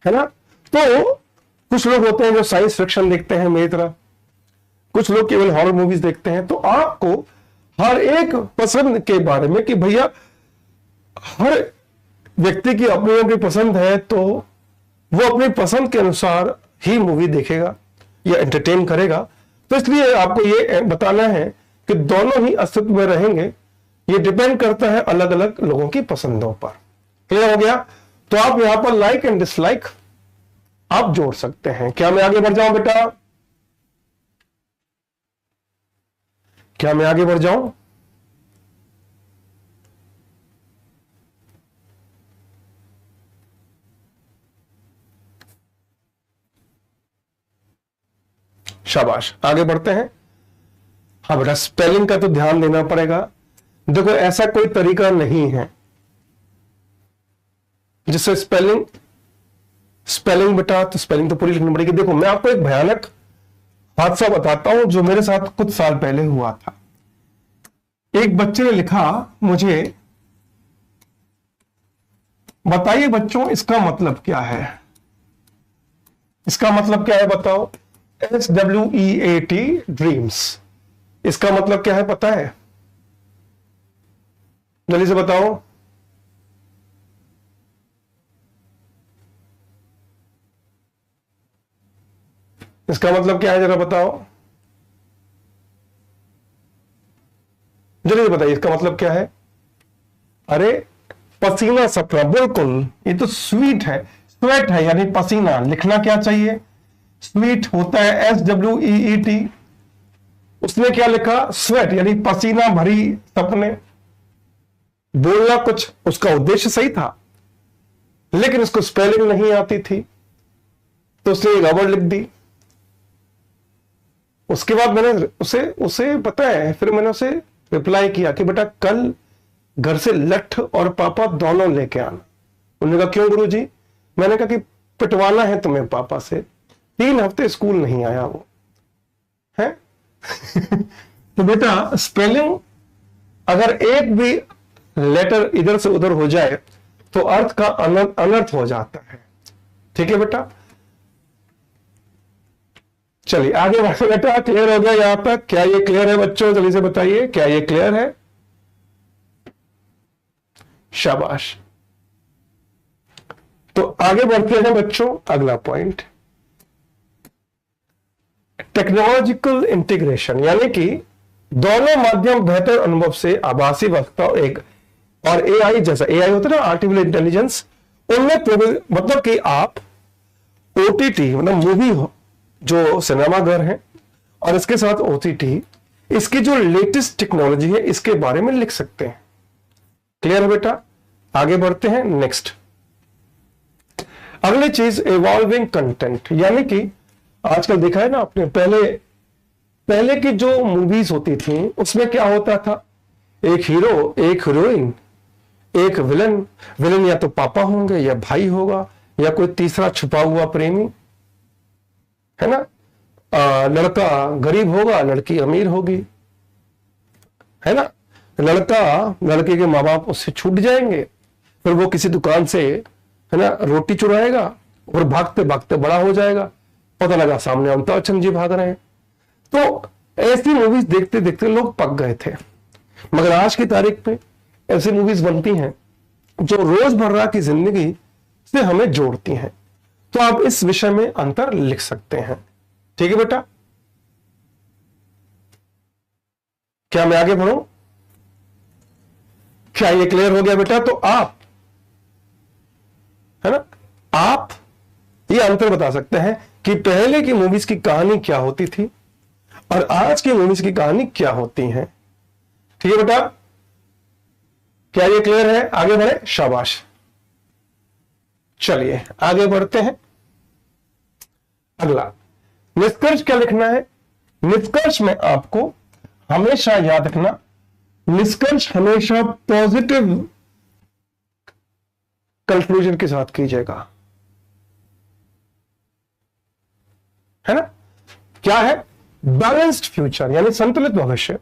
ना। तो कुछ लोग होते हैं जो साइंस फिक्शन देखते हैं मेरी तरह, कुछ लोग केवल हॉरर मूवीज देखते हैं। तो आपको हर एक पसंद के बारे में, कि भैया हर व्यक्ति की अपनी अपनी पसंद है, तो वो अपनी पसंद के अनुसार ही मूवी देखेगा या एंटरटेन करेगा। तो इसलिए आपको ये बताना है कि दोनों ही अस्तित्व में रहेंगे, ये डिपेंड करता है अलग अलग लोगों की पसंदों पर। क्लियर हो गया? तो आप यहां पर लाइक एंड डिसलाइक आप जोड़ सकते हैं। क्या मैं आगे बढ़ जाऊं बेटा? क्या मैं आगे बढ़ जाऊं? शाबाश, आगे बढ़ते हैं। हाँ बेटा, स्पेलिंग का तो ध्यान देना पड़ेगा। देखो ऐसा कोई तरीका नहीं है जिससे स्पेलिंग स्पेलिंग बेटा, तो स्पेलिंग तो पूरी लिखनी पड़ेगी। देखो मैं आपको एक भयानक हादसा बताता हूं जो मेरे साथ कुछ साल पहले हुआ था। एक बच्चे ने लिखा मुझे, बताइए बच्चों इसका मतलब क्या है, इसका मतलब क्या है बताओ। SWEAT ड्रीम्स, इसका मतलब क्या है पता है, जल्दी से बताओ। इसका मतलब क्या है जरा बताओ, जल्दी से बताइए इसका मतलब क्या है। अरे पसीना सपना, बिल्कुल, ये तो स्वीट है, स्वेट है यानी पसीना। लिखना क्या चाहिए, स्वीट होता है SWEET, उसने क्या लिखा स्वेट यानी पसीना भरी सपने। बोलना कुछ उसका उद्देश्य सही था, लेकिन उसको स्पेलिंग नहीं आती थी तो उसने गड़बड़ लिख दी। उसके बाद मैंने उसे पता है, फिर मैंने उसे रिप्लाई किया कि बेटा कल घर से लठ और पापा दोनों लेके आना। उन्होंने कहा क्यों गुरुजी? मैंने कहा कि पिटवाना है तुम्हें पापा से। 3 हफ्ते स्कूल नहीं आया वो है। तो बेटा स्पेलिंग अगर एक भी लेटर इधर से उधर हो जाए तो अर्थ का अनर्थ हो जाता है। ठीक है बेटा, चलिए आगे बढ़े बेटा। क्लियर हो गया यहां तक? क्या ये क्लियर है बच्चों? जल्दी से बताइए, क्या ये क्लियर है? शाबाश। तो आगे बढ़ते हैं बच्चों, अगला पॉइंट, टेक्नोलॉजिकल इंटीग्रेशन, यानी कि दोनों माध्यम बेहतर अनुभव से आभासी वक्ता एक और एआई, जैसा एआई होता है ना आर्टिफिशियल इंटेलिजेंस, उनमें मतलब कि आप ओटीटी मतलब मूवी जो सिनेमाघर है और इसके साथ ओटीटी, इसकी जो लेटेस्ट टेक्नोलॉजी है इसके बारे में लिख सकते हैं। क्लियर है बेटा? आगे बढ़ते हैं नेक्स्ट। अगली चीज इवॉल्विंग कंटेंट, यानी कि आजकल देखा है ना आपने, पहले की जो मूवीज होती थी उसमें क्या होता था, एक हीरो, एक हीरोइन, एक विलन या तो पापा होंगे या भाई होगा या कोई तीसरा छुपा हुआ प्रेमी, है ना। लड़का गरीब होगा, लड़की अमीर होगी, है ना। लड़के के माँ बाप उससे छूट जाएंगे, फिर वो किसी दुकान से, है ना, रोटी चुराएगा और भागते भागते बड़ा हो जाएगा, पता लगा सामने अमिताभ बच्चन जी भाग रहे हैं। तो ऐसी मूवीज देखते देखते लोग पक गए थे, मगर आज की तारीख में ऐसी मूवीज बनती हैं जो रोजमर्रा की जिंदगी से हमें जोड़ती हैं। तो आप इस विषय में अंतर लिख सकते हैं। ठीक है बेटा, क्या मैं आगे बढ़ूं? क्या ये क्लियर हो गया बेटा? तो आप, है ना, आप ये अंतर बता सकते हैं कि पहले की मूवीज की कहानी क्या होती थी और आज की मूवीज की कहानी क्या होती है। ठीक है बेटा, क्या ये क्लियर है? आगे बढ़े, शाबाश। चलिए आगे बढ़ते हैं। अगला निष्कर्ष क्या लिखना है? निष्कर्ष में आपको हमेशा याद रखना, निष्कर्ष हमेशा पॉजिटिव कंक्लूजन के साथ कीजिएगा, है ना। क्या है? बैलेंस्ड फ्यूचर यानी संतुलित भविष्य,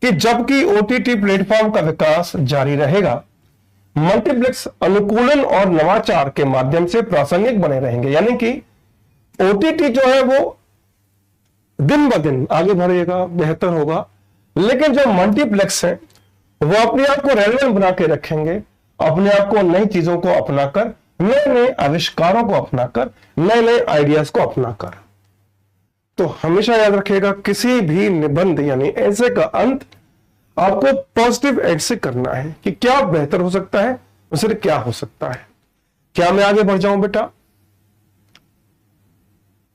कि जबकि ओटीटी प्लेटफॉर्म का विकास जारी रहेगा, मल्टीप्लेक्स अनुकूलन और नवाचार के माध्यम से प्रासंगिक बने रहेंगे। यानी कि ओटीटी जो है वो दिन ब दिन आगे बढ़ेगा, बेहतर होगा, लेकिन जो मल्टीप्लेक्स है वो अपने आप को रेलेवेंट बना के रखेंगे, अपने आप को नई चीजों को अपनाकर, नए नए आविष्कारों को अपनाकर, नए नए आइडियाज को अपनाकर। तो हमेशा याद रखिएगा, किसी भी निबंध यानी ऐसे का अंत आपको पॉजिटिव एड से करना है कि क्या बेहतर हो सकता है, उससे क्या हो सकता है। क्या मैं आगे बढ़ जाऊं बेटा?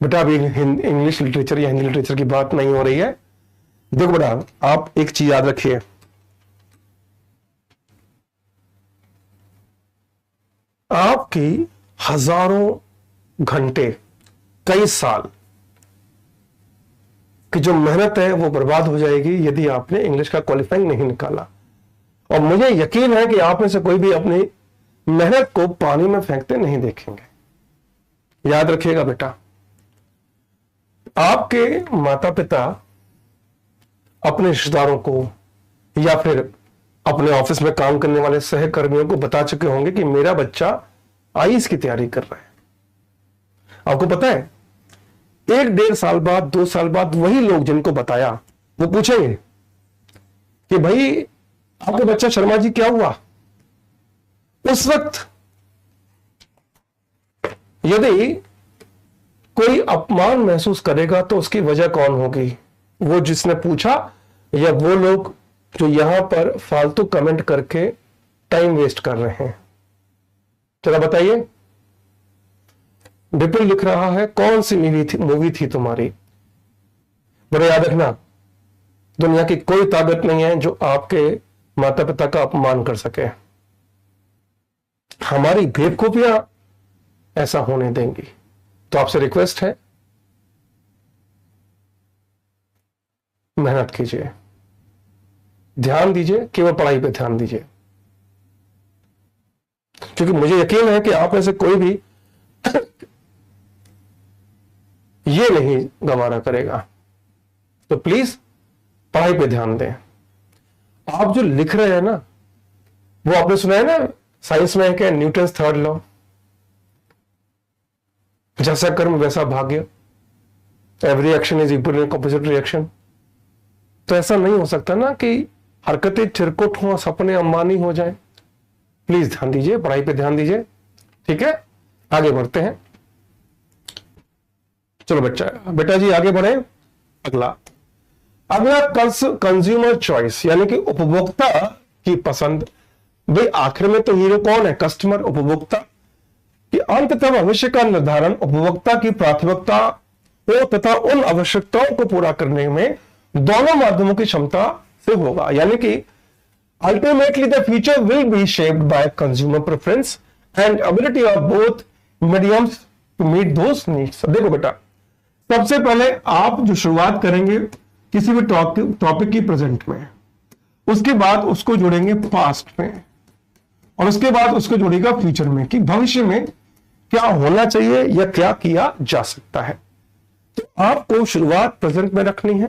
बेटा अभी इंग्लिश लिटरेचर या हिंदी लिटरेचर की बात नहीं हो रही है। देखो बेटा, आप एक चीज याद रखिए, आपकी हजारों घंटे, कई साल की जो मेहनत है वो बर्बाद हो जाएगी यदि आपने इंग्लिश का क्वालिफाइंग नहीं निकाला। और मुझे यकीन है कि आप में से कोई भी अपनी मेहनत को पानी में फेंकते नहीं देखेंगे। याद रखिएगा बेटा, आपके माता पिता अपने रिश्तेदारों को या फिर अपने ऑफिस में काम करने वाले सहकर्मियों को बता चुके होंगे कि मेरा बच्चा आईएएस की तैयारी कर रहा है। आपको पता है 1-1.5 साल बाद, 2 साल बाद वही लोग जिनको बताया वो पूछेंगे कि भाई आपका बच्चा शर्मा जी क्या हुआ। उस वक्त यदि कोई अपमान महसूस करेगा तो उसकी वजह कौन होगी? वो जिसने पूछा या वो लोग जो यहां पर फालतू कमेंट करके टाइम वेस्ट कर रहे हैं? चला बताइए। विपुल लिख रहा है कौन सी मूवी थी तुम्हारी? बड़े याद रखना, दुनिया की कोई ताकत नहीं है जो आपके माता पिता का अपमान कर सके। हमारी बेवकूफियां ऐसा होने देंगी। तो आपसे रिक्वेस्ट है, मेहनत कीजिए, ध्यान दीजिए, केवल पढ़ाई पे ध्यान दीजिए, क्योंकि मुझे यकीन है कि आप में से कोई भी ये नहीं गवारा करेगा। तो प्लीज पढ़ाई पे ध्यान दें। आप जो लिख रहे हैं ना, वो आपने सुना है ना साइंस में है क्या, न्यूटन्स थर्ड लॉ, जैसा कर्म वैसा भाग्य, every action is equal in opposite reaction. तो ऐसा नहीं हो सकता ना कि हरकतें चिरकुट हो, सपने अंबानी हो जाए। प्लीज ध्यान दीजिए, पढ़ाई पे ध्यान दीजिए, ठीक है। आगे बढ़ते हैं, चलो बेटा जी आगे बढ़े। अगला कंज्यूमर चॉइस, यानी कि उपभोक्ता की पसंद। भाई आखिर में तो हीरो कौन है? कस्टमर, उपभोक्ता। कि अंततः भविष्य का निर्धारण उपभोक्ता की प्राथमिकता हो तथा उन आवश्यकताओं को पूरा करने में दोनों माध्यमों की क्षमता से होगा। यानी कि ultimately the future will be shaped by consumer preference and ability of both mediums to meet those needs. देखो बेटा, सबसे पहले आप जो शुरुआत करेंगे किसी भी टॉपिक की प्रेजेंट में, उसके बाद उसको जोड़ेंगे पास्ट में, और उसके बाद उसको जोड़ेगा फ्यूचर में, कि भविष्य में क्या होना चाहिए या क्या किया जा सकता है। तो आपको शुरुआत प्रेजेंट में रखनी है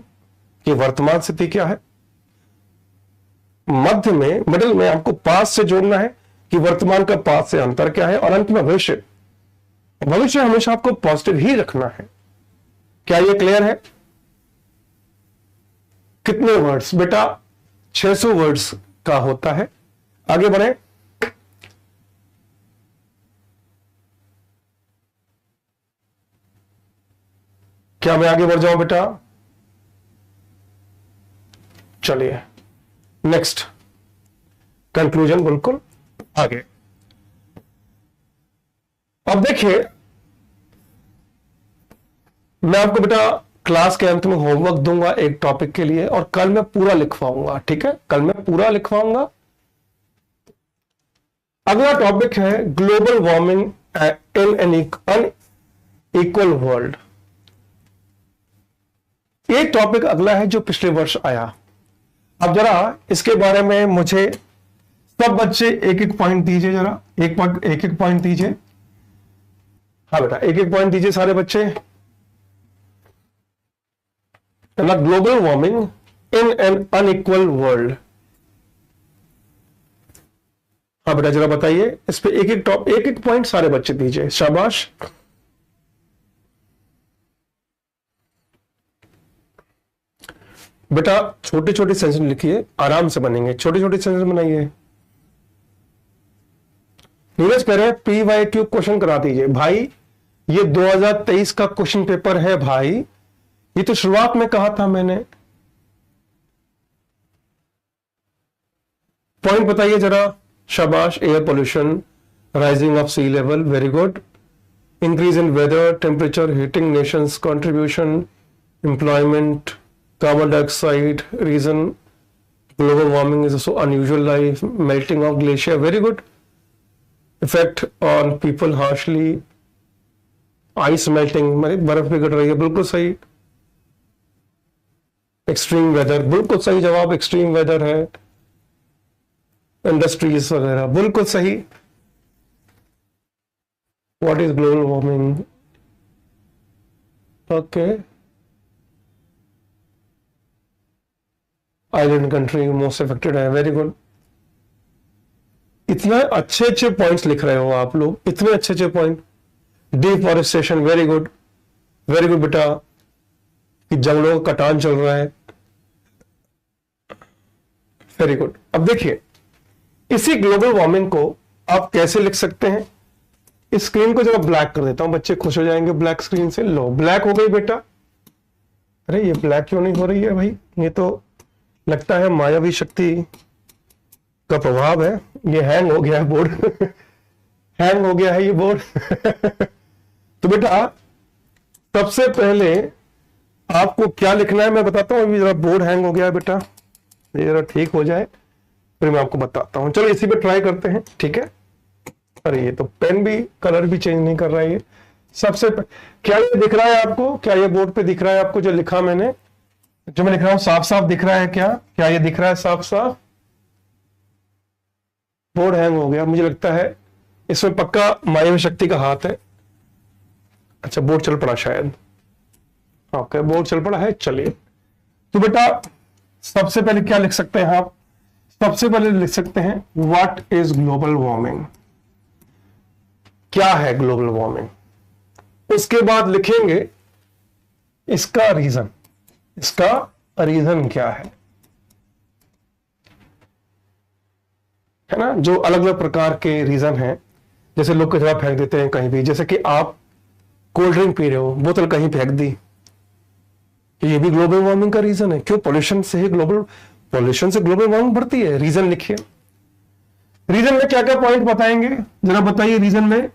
कि वर्तमान स्थिति क्या है, मध्य में, मिडिल में आपको पास्ट से जोड़ना है कि वर्तमान का पास्ट से अंतर क्या है, और अंत में भविष्य। भविष्य हमेशा आपको पॉजिटिव ही रखना है। क्या ये क्लियर है? कितने वर्ड्स बेटा? 600 वर्ड्स का होता है। आगे बढ़े। क्या मैं आगे बढ़ जाऊं बेटा? चलिए नेक्स्ट, कंक्लूजन बिल्कुल आगे। अब देखिए, मैं आपको बेटा क्लास के अंत में होमवर्क दूंगा एक टॉपिक के लिए, और कल मैं पूरा लिखवाऊंगा, ठीक है? कल मैं पूरा लिखवाऊंगा। अगला टॉपिक है global warming in an unequal world. ये टॉपिक अगला है जो पिछले वर्ष आया। अब जरा इसके बारे में मुझे सब बच्चे एक एक पॉइंट दीजिए, जरा एक एक पॉइंट दीजिए। हाँ बेटा, एक एक पॉइंट दीजिए सारे बच्चे। Global warming in an unequal world. हाँ बेटा जरा बताइए इस पे एक एक पॉइंट सारे बच्चे दीजिए, शाबाश। बेटा छोटे छोटे सेंटेंस लिखिए, आराम से बनेंगे, छोटे छोटे सेंटेंस बनाइए। नीरज कह रहे हैं PYQ क्वेश्चन करा दीजिए। भाई ये 2023 का क्वेश्चन पेपर है भाई, ये तो शुरुआत में कहा था मैंने। पॉइंट बताइए जरा, शाबाश। Air pollution, rising of sea level, very good. Increase in weather, temperature, heating nations contribution, employment, carbon dioxide reason, global warming is so unusual life, melting of glacier, very good. Effect on people harshly, ice melting, बर्फ पिघल रही है, बिल्कुल सही। Extreme weather, बिल्कुल सही जवाब, extreme weather है। इंडस्ट्रीज वगैरह, बिल्कुल सही। What is global warming? Okay, island country most affected है, वेरी गुड। इतने अच्छे अच्छे पॉइंट्स लिख रहे हो आप लोग, इतने अच्छे अच्छे point. Deforestation, very good, very good बेटा, कि जंगलों का कटान चल रहा है, वेरी गुड। अब देखिए इसी ग्लोबल वार्मिंग को आप कैसे लिख सकते हैं। इस स्क्रीन को जब ब्लैक कर देता हूं, बच्चे खुश हो जाएंगे ब्लैक स्क्रीन से। लो, ब्लैक हो गई बेटा। अरे ये ब्लैक क्यों नहीं हो रही है भाई, ये तो लगता है मायावी शक्ति का प्रभाव है। ये हैंग हो गया है बोर्ड हैंग हो गया है ये बोर्ड तो बेटा सबसे पहले आपको क्या लिखना है मैं बताता हूं। अभी जरा बोर्ड हैंग हो गया है बेटा, ये जरा ठीक हो जाए फिर मैं आपको बताता हूं। चलो इसी पे ट्राई करते हैं, ठीक है। अरे ये तो पेन भी कलर भी चेंज नहीं कर रहा है ये। क्या ये दिख रहा है आपको, क्या ये बोर्ड पे दिख रहा है आपको जो लिखा मैंने, जो मैं लिख रहा हूं साफ साफ दिख रहा है क्या, क्या ये दिख रहा है साफ साफ। बोर्ड हैंग हो गया, मुझे लगता है इसमें पक्का मायावी शक्ति का हाथ है। अच्छा बोर्ड चल पड़ा शायद, ओके बोर्ड चल पड़ा है। चलिए तो बेटा सबसे पहले क्या लिख सकते हैं आप, सबसे पहले लिख सकते हैं व्हाट इज ग्लोबल वार्मिंग, क्या है ग्लोबल वार्मिंग। उसके बाद लिखेंगे इसका रीजन, इसका रीजन क्या है ना। जो अलग अलग प्रकार के रीजन हैं, जैसे लोग कचरा फेंक देते हैं कहीं भी, जैसे कि आप कोल्ड ड्रिंक पी रहे हो, बोतल कहीं फेंक दी, ये भी ग्लोबल वार्मिंग का रीजन है। क्यों, पॉल्यूशन से ग्लोबल वार्मिंग बढ़ती है। रीजन लिखिए, रीजन में क्या क्या पॉइंट बताएंगे जरा बताइए। रीजन में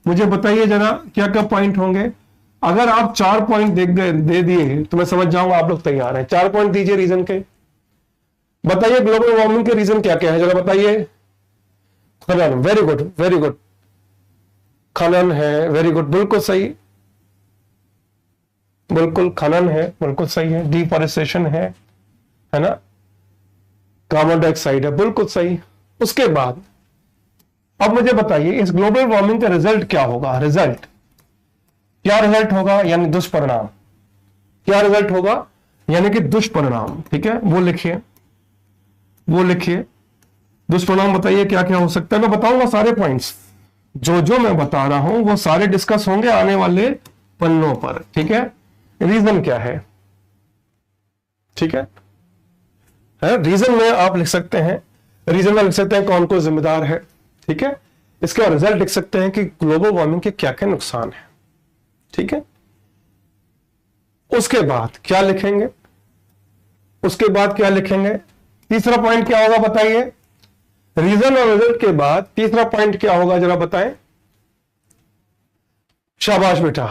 मुझे बताइए जरा क्या क्या पॉइंट होंगे। अगर आप 4 पॉइंट दे दिए तो मैं समझ जाऊंगा आप लोग तैयार हैं। 4 पॉइंट दीजिए रीजन के, बताइए ग्लोबल वार्मिंग के रीजन क्या क्या है जरा बताइए। खनन, वेरी गुड वेरी गुड, खनन है, वेरी गुड, बिल्कुल सही, बिल्कुल खनन है, बिल्कुल सही है। डिफॉरेस्टेशन है ना, कार्बन डाइऑक्साइड है, बिल्कुल सही। उसके बाद अब मुझे बताइए इस ग्लोबल वार्मिंग का रिजल्ट क्या होगा। रिजल्ट क्या, रिजल्ट होगा यानी दुष्परिणाम, क्या रिजल्ट होगा यानी कि दुष्परिणाम, ठीक है। वो लिखिए, वो लिखिए दुष्परिणाम बताइए क्या क्या हो सकता है। मैं बताऊंगा सारे पॉइंट्स, जो जो मैं बता रहा हूं वो सारे डिस्कस होंगे आने वाले पन्नों पर, ठीक है। रीजन क्या है, ठीक है। रीजन में आप लिख सकते हैं, रीजन में लिख सकते हैं कौन कौन जिम्मेदार है, ठीक है। इसके बाद रिजल्ट लिख सकते हैं कि ग्लोबल वार्मिंग के क्या क्या नुकसान है, ठीक है। उसके बाद क्या लिखेंगे, उसके बाद क्या लिखेंगे, तीसरा पॉइंट क्या होगा बताइए। रीजन और रिजल्ट के बाद तीसरा पॉइंट क्या होगा जरा बताएं। शाबाश बेटा,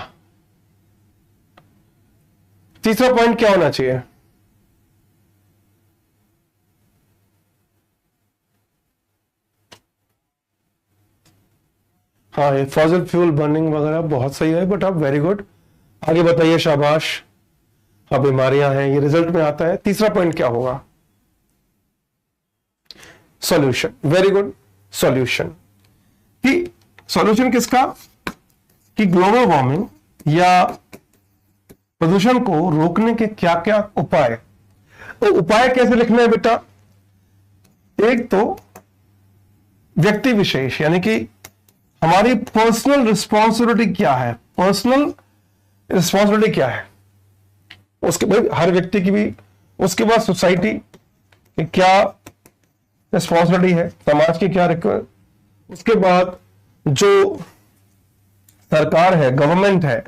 तीसरा पॉइंट क्या होना चाहिए। हाँ ये फॉसिल फ्यूल बर्निंग वगैरह बहुत सही है बट आप वेरी गुड, आगे बताइए। शाबाश, हाँ बीमारियां हैं, ये रिजल्ट में आता है। तीसरा पॉइंट क्या होगा, सॉल्यूशन, वेरी गुड, सॉल्यूशन। कि सॉल्यूशन किसका, कि ग्लोबल वार्मिंग या प्रदूषण को रोकने के क्या क्या उपाय। तो उपाय कैसे लिखना है बेटा, एक तो व्यक्ति विशेष यानी कि हमारी पर्सनल रिस्पॉन्सिबिलिटी क्या है, पर्सनल रिस्पॉन्सिबिलिटी क्या है उसके बाद हर व्यक्ति की भी, उसके बाद सोसाइटी की क्या रिस्पॉन्सिबिलिटी है, समाज की क्या रिक्वायरमेंट, उसके बाद जो सरकार है, गवर्नमेंट है,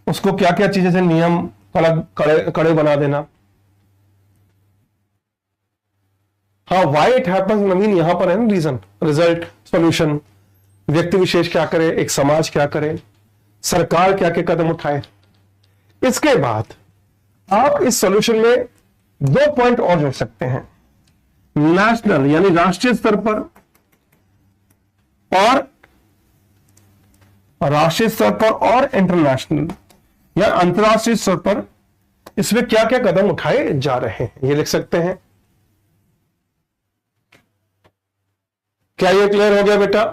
उसको क्या क्या चीजें से नियम कड़े बना देना। हाँ व्हाई इट हैपेंस नवीन यहां पर है ना, रीजन, रिजल्ट, सॉल्यूशन, व्यक्ति विशेष क्या करे, एक समाज क्या करे, सरकार क्या क्या कदम उठाए। इसके बाद आप इस सॉल्यूशन में 2 पॉइंट और जोड़ सकते हैं, नेशनल यानी राष्ट्रीय स्तर पर और राष्ट्रीय स्तर पर और इंटरनेशनल या अंतरराष्ट्रीय स्तर पर इसमें क्या क्या कदम उठाए जा रहे हैं, ये लिख सकते हैं। क्या ये क्लियर हो गया बेटा,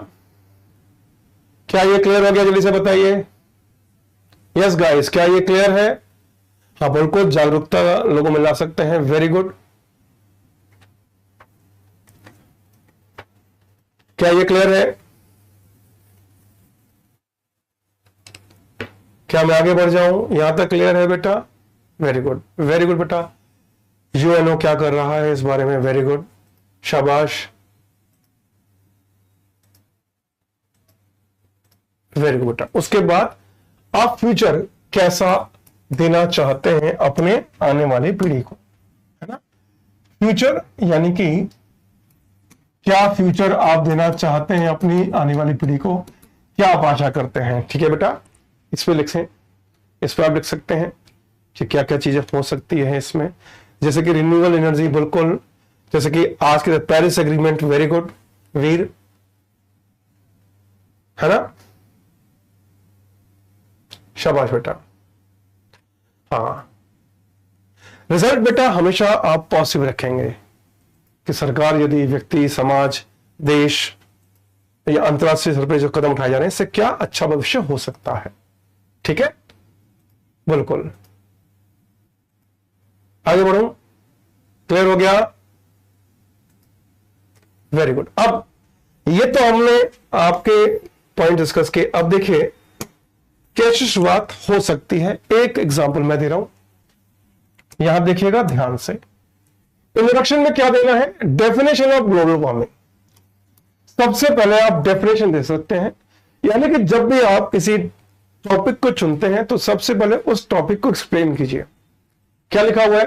क्या ये क्लियर हो गया, जल्दी से बताइए। यस गाइस, क्या ये क्लियर है? हाँ बिल्कुल, जागरूकता लोगों में ला सकते हैं। Very good. क्या ये क्लियर है? क्या मैं आगे बढ़ जाऊं? यहां तक क्लियर है बेटा? वेरी गुड, वेरी गुड बेटा। यूएनओ क्या कर रहा है इस बारे में? वेरी गुड, शाबाश, वेरी गुड बेटा। उसके बाद आप फ्यूचर कैसा देना चाहते हैं अपने आने वाली पीढ़ी को, है ना? फ्यूचर यानी कि क्या फ्यूचर आप देना चाहते हैं अपनी आने वाली पीढ़ी को, क्या आप आशा करते हैं? ठीक है बेटा, इस पे लिखें, इस पे आप लिख सकते हैं कि क्या क्या चीजें हो सकती है इसमें, जैसे कि रिन्यूएबल एनर्जी, बिल्कुल, जैसे कि आज के पेरिस एग्रीमेंट, वेरी गुड वीर, है ना? शाबाश बेटा। हाँ, रिजल्ट बेटा हमेशा आप पॉजिटिव रखेंगे कि सरकार यदि व्यक्ति, समाज, देश या अंतरराष्ट्रीय स्तर पर जो कदम उठाए जा रहे हैं इससे क्या अच्छा भविष्य हो सकता है। ठीक है, बिल्कुल। आगे बढ़ूं? क्लियर हो गया? Very good. अब ये तो हमने आपके पॉइंट डिस्कस किए। अब देखिए कैसे शुरुआत हो सकती है। एक एग्जांपल मैं दे रहा हूं, यहां देखिएगा ध्यान से। इंट्रोडक्शन में क्या देना है? Definition of global warming. सबसे पहले आप डेफिनेशन दे सकते हैं, यानी कि जब भी आप किसी टॉपिक को चुनते हैं तो सबसे पहले उस टॉपिक को एक्सप्लेन कीजिए। क्या लिखा हुआ है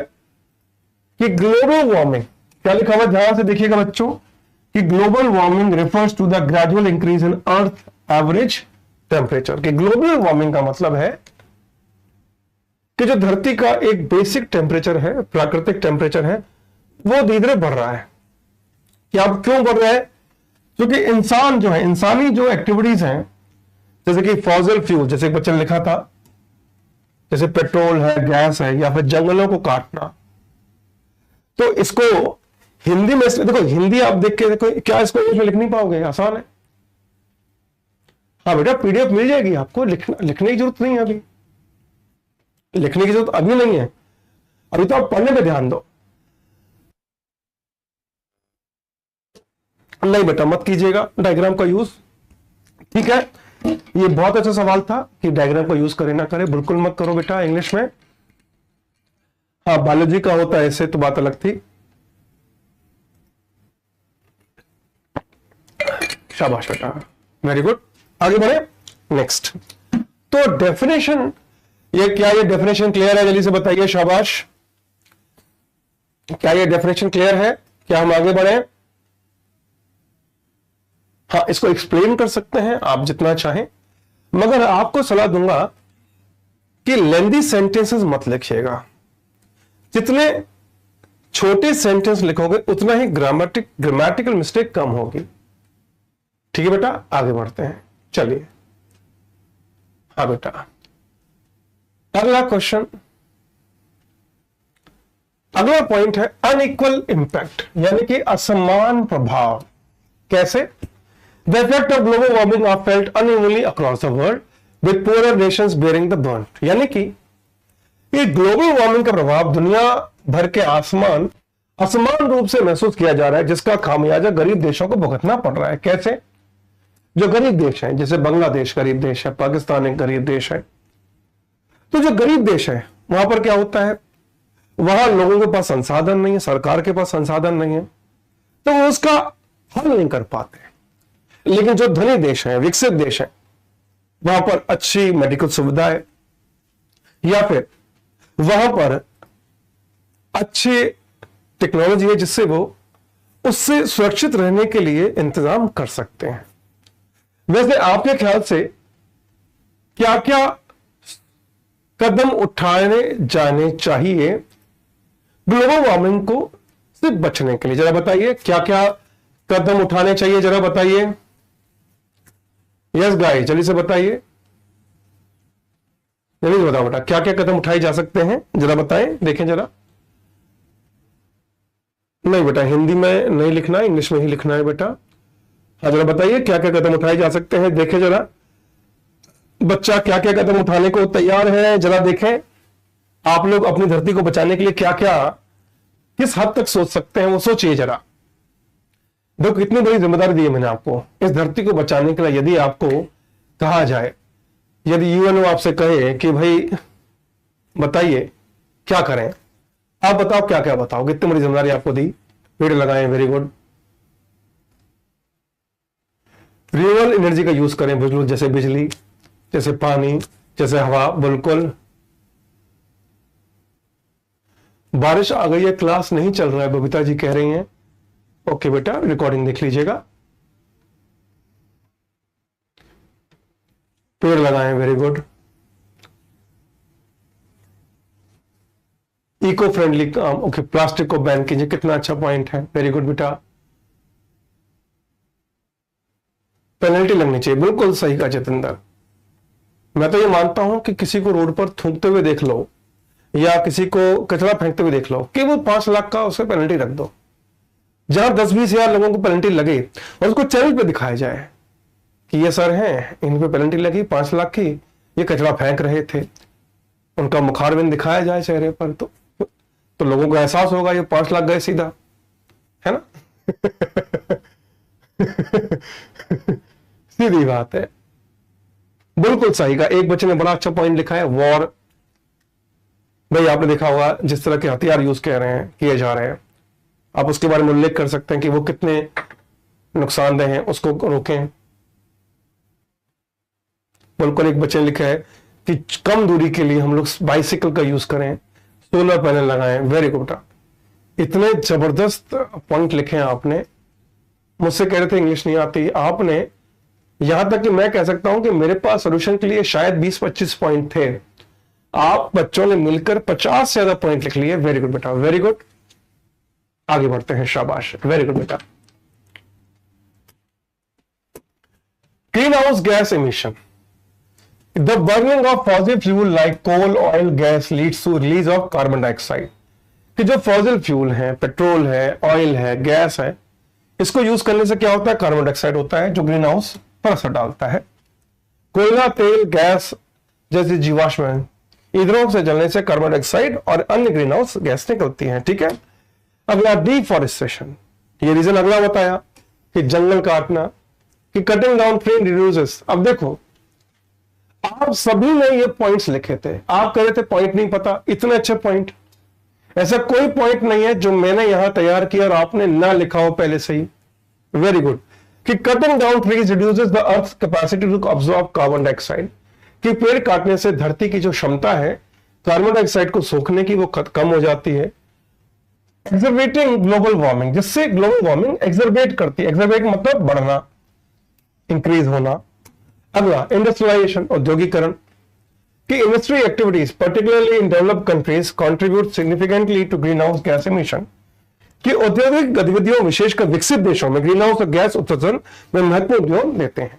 कि ग्लोबल वार्मिंग, क्या लिखा हुआ है ध्यान से देखिएगा बच्चों, कि global warming refers to the gradual increase in earth average temperature. कि ग्लोबल वार्मिंग का मतलब है कि जो धरती का एक बेसिक टेम्परेचर है, प्राकृतिक टेम्परेचर है, वो धीरे धीरे बढ़ रहा है। कि अब क्यों बढ़ रहा है? क्योंकि इंसान जो है, इंसानी जो एक्टिविटीज हैं, जैसे कि फॉसिल फ्यूल, जैसे बच्चे ने लिखा था, जैसे पेट्रोल है, गैस है, या फिर जंगलों को काटना, तो इसको हिंदी में, देखो हिंदी आप देख के देखो, क्या इसको इंग्लिश में लिख नहीं पाओगे? आसान है। हाँ बेटा, पीडीएफ मिल जाएगी आपको, लिखने की जरूरत नहीं है अभी, लिखने की जरूरत अभी नहीं है, अभी तो आप पढ़ने पे ध्यान दो। नहीं बेटा मत कीजिएगा डायग्राम का यूज, ठीक है? ये बहुत अच्छा सवाल था कि डायग्राम का यूज करे ना करे, बिल्कुल मत करो बेटा इंग्लिश में। हाँ बायोलॉजी का होता है ऐसे, तो बात अलग थी। शाबाश बेटा, वेरी गुड। आगे बढ़े, नेक्स्ट। तो डेफिनेशन, ये क्या, ये डेफिनेशन क्लियर है? जल्दी से बताइए, शाबाश। क्या ये डेफिनेशन क्लियर है? क्या हम आगे बढ़े? हाँ, इसको एक्सप्लेन कर सकते हैं आप जितना चाहें, मगर आपको सलाह दूंगा कि लेंदी सेंटेंसेस मत लिखिएगा। जितने छोटे सेंटेंस लिखोगे उतना ही ग्रामेटिकल मिस्टेक कम होगी। ठीक है बेटा, आगे बढ़ते हैं, चलिए। हाँ बेटा, अगला क्वेश्चन, अगला पॉइंट है अनइक्वल इंपैक्ट, यानी कि असमान प्रभाव। कैसे? The effect of global warming are felt unevenly across the world, with poorer nations bearing the brunt। यानी कि ये ग्लोबल वार्मिंग का प्रभाव दुनिया भर के असमान रूप से महसूस किया जा रहा है, जिसका खामियाजा गरीब देशों को भुगतना पड़ रहा है। कैसे? जो गरीब देश हैं, जैसे बांग्लादेश गरीब देश है, पाकिस्तान एक गरीब देश है, तो जो गरीब देश है वहां पर क्या होता है, वहां लोगों के पास संसाधन नहीं है, सरकार के पास संसाधन नहीं है, तो वो उसका हल नहीं कर पाते। लेकिन जो धनी देश है, विकसित देश है, वहां पर अच्छी मेडिकल सुविधा है, या फिर वहां पर अच्छी टेक्नोलॉजी है, जिससे वो उससे सुरक्षित रहने के लिए इंतजाम कर सकते हैं। वैसे आपके ख्याल से क्या क्या कदम उठाने जाने चाहिए ग्लोबल वार्मिंग को से बचने के लिए? जरा बताइए, क्या क्या कदम उठाने चाहिए, जरा बताइए। यस गाइस, जल्दी से बताइए, जल्दी से बताओ बेटा, क्या क्या कदम उठाए जा सकते हैं, जरा बताएं, देखें जरा। नहीं बेटा, हिंदी में नहीं लिखना है, इंग्लिश में ही लिखना है बेटा। हाँ जरा बताइए, क्या क्या कदम उठाए जा सकते हैं, देखें जरा। बच्चा क्या क्या कदम उठाने को तैयार है, जरा देखें आप लोग अपनी धरती को बचाने के लिए क्या क्या किस हद तक सोच सकते हैं, वो सोचिए जरा। देखो कितनी बड़ी जिम्मेदारी दी है मैंने आपको इस धरती को बचाने के लिए। यदि आपको कहा जाए, यदि यूएनओ आपसे कहे कि भाई बताइए क्या करें, आप बताओ क्या क्या बताओ, कितनी बड़ी जिम्मेदारी आपको दी। पेड़ लगाएं, वेरी गुड। रिन्यूएबल एनर्जी का यूज करें, जैसे बिजली, जैसे पानी, जैसे हवा, बिल्कुल। बारिश आ गई है, क्लास नहीं चल रहा है, बबीता जी कह रही हैं। ओके बेटा, रिकॉर्डिंग देख लीजिएगा। पेड़ लगाएं, वेरी गुड। इको फ्रेंडली काम, ओके। प्लास्टिक को बैन कीजिए, कितना अच्छा पॉइंट है, वेरी गुड बेटा। पेनल्टी लगनी चाहिए, बिल्कुल सही कहा जितेंद्र। मैं तो ये मानता हूं कि किसी को रोड पर थूकते हुए देख लो या किसी को कचरा फेंकते हुए देख लो, केवल 5 लाख का उसे पेनल्टी रख दो। जहां 10-20 हजार लोगों को पेनल्टी लगे और उसको चैनल पे दिखाया जाए कि ये सर हैं, इन पे पेनल्टी लगी 5 लाख की, ये कचरा फेंक रहे थे, उनका मुखारबिंद दिखाया जाए चेहरे पर, तो लोगों को एहसास होगा ये 5 लाख गए सीधा, है ना। सीधी बात है, बिल्कुल सही का। एक बच्चे ने बड़ा अच्छा पॉइंट लिखा है, वॉर। भाई आपने देखा होगा जिस तरह के हथियार यूज किए जा रहे हैं, आप उसके बारे में उल्लेख कर सकते हैं कि वो कितने नुकसानदेह हैं, उसको रोकें। बिल्कुल एक बच्चे ने लिखा है कि कम दूरी के लिए हम लोग बाइसिकल का यूज करें, सोलर पैनल लगाएं, वेरी गुड। इतने जबरदस्त पॉइंट लिखे हैं आपने। मुझसे कह रहे थे इंग्लिश नहीं आती, आपने यहां तक कि मैं कह सकता हूं कि मेरे पास सोल्यूशन के लिए शायद 20-25 पॉइंट थे, आप बच्चों ने मिलकर 50 से ज्यादा पॉइंट लिख लिए, वेरी गुड बेटा, वेरी गुड। आगे बढ़ते हैं, शाबाश, वेरी गुड बेटा। Green house gas emission, the burning of fossil fuel like coal, oil, gas leads to release of carbon dioxide. कि जो फॉसिल फ्यूल है, पेट्रोल है, ऑयल है, गैस है, इसको यूज करने से क्या होता है, कार्बन डाइऑक्साइड होता है जो ग्रीन हाउस पर असर डालता है। कोयला, तेल, गैस जैसे जीवाश्म ईंधनों से जलने से कार्बन डाइऑक्साइड और अन्य ग्रीन हाउस गैस निकलती है, ठीक है। अगला डिफॉरेस्टेशन, ये रीजन अगला बताया कि जंगल काटना, कि कटिंग डाउन ट्री रिड्यूसेस। अब देखो आप सभी ने ये पॉइंट्स लिखे थे, आप कह रहे थे पॉइंट नहीं पता, इतने अच्छे पॉइंट। ऐसा कोई पॉइंट नहीं है जो मैंने यहां तैयार किया और आपने ना लिखा हो पहले से ही, वेरी गुड। कि cutting down trees reduces the earth capacity to absorb carbon dioxide, कि पेड़ काटने से धरती की जो क्षमता है कार्बन डाइऑक्साइड को सोखने की वो कम हो जाती है। एक्सरबेटिंग ग्लोबल वार्मिंग, जिससे ग्लोबल वार्मिंग एक्सरबेट करती है, एक्सरबेट मतलब बढ़ना, इंक्रीज होना। अगला इंडस्ट्रियलाइजेशन, औद्योगिकरण, कि industry activities particularly in developed countries contribute significantly to green house gas emission, कि औद्योगिक गतिविधियों विशेषकर विकसित देशों में ग्रीन हाउस गैस उत्सर्जन में महत्वपूर्ण योगदान देते हैं।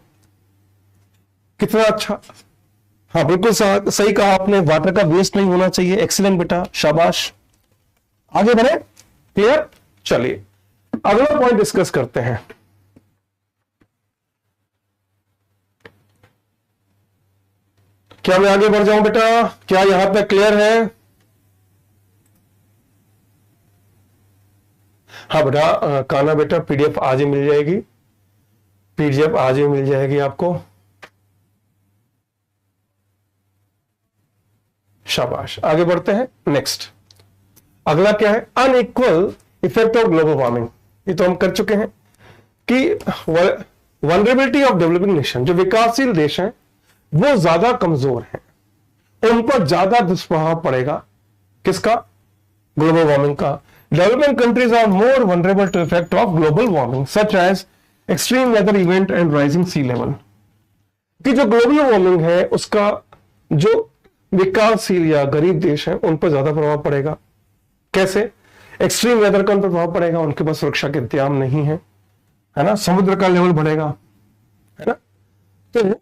कितना अच्छा, हाँ बिल्कुल सही कहा आपने, वाटर का वेस्ट नहीं होना चाहिए, एक्सीलेंट बेटा, शाबाश। आगे बढ़े, क्लियर। चलिए अगला पॉइंट डिस्कस करते हैं। क्या मैं आगे बढ़ जाऊं बेटा, क्या यहां तक क्लियर है? हाँ बेटा, काना बेटा पीडीएफ आज ही मिल जाएगी, पीडीएफ आज ही मिल जाएगी आपको, शाबाश। आगे बढ़ते हैं, नेक्स्ट अगला क्या है, unequal effect of global warming. ये तो हम कर चुके हैं कि वनरेबिलिटी ऑफ डेवलपिंग नेशन, जो विकासशील देश हैं वो ज्यादा कमजोर हैं, उन पर ज्यादा दुष्प्रभाव पड़ेगा, किसका, ग्लोबल वार्मिंग का। Developing countries are more vulnerable to effect of global warming such as extreme weather event and rising sea level. कि जो ग्लोबल वार्मिंग है उसका जो विकासशील या गरीब देश हैं उन पर ज्यादा प्रभाव पड़ेगा। कैसे? एक्सट्रीम वेदर का उन पर प्रभाव पड़ेगा, उनके पास सुरक्षा के इंतजाम नहीं है ना, समुद्र का लेवल बढ़ेगा, है ना। तो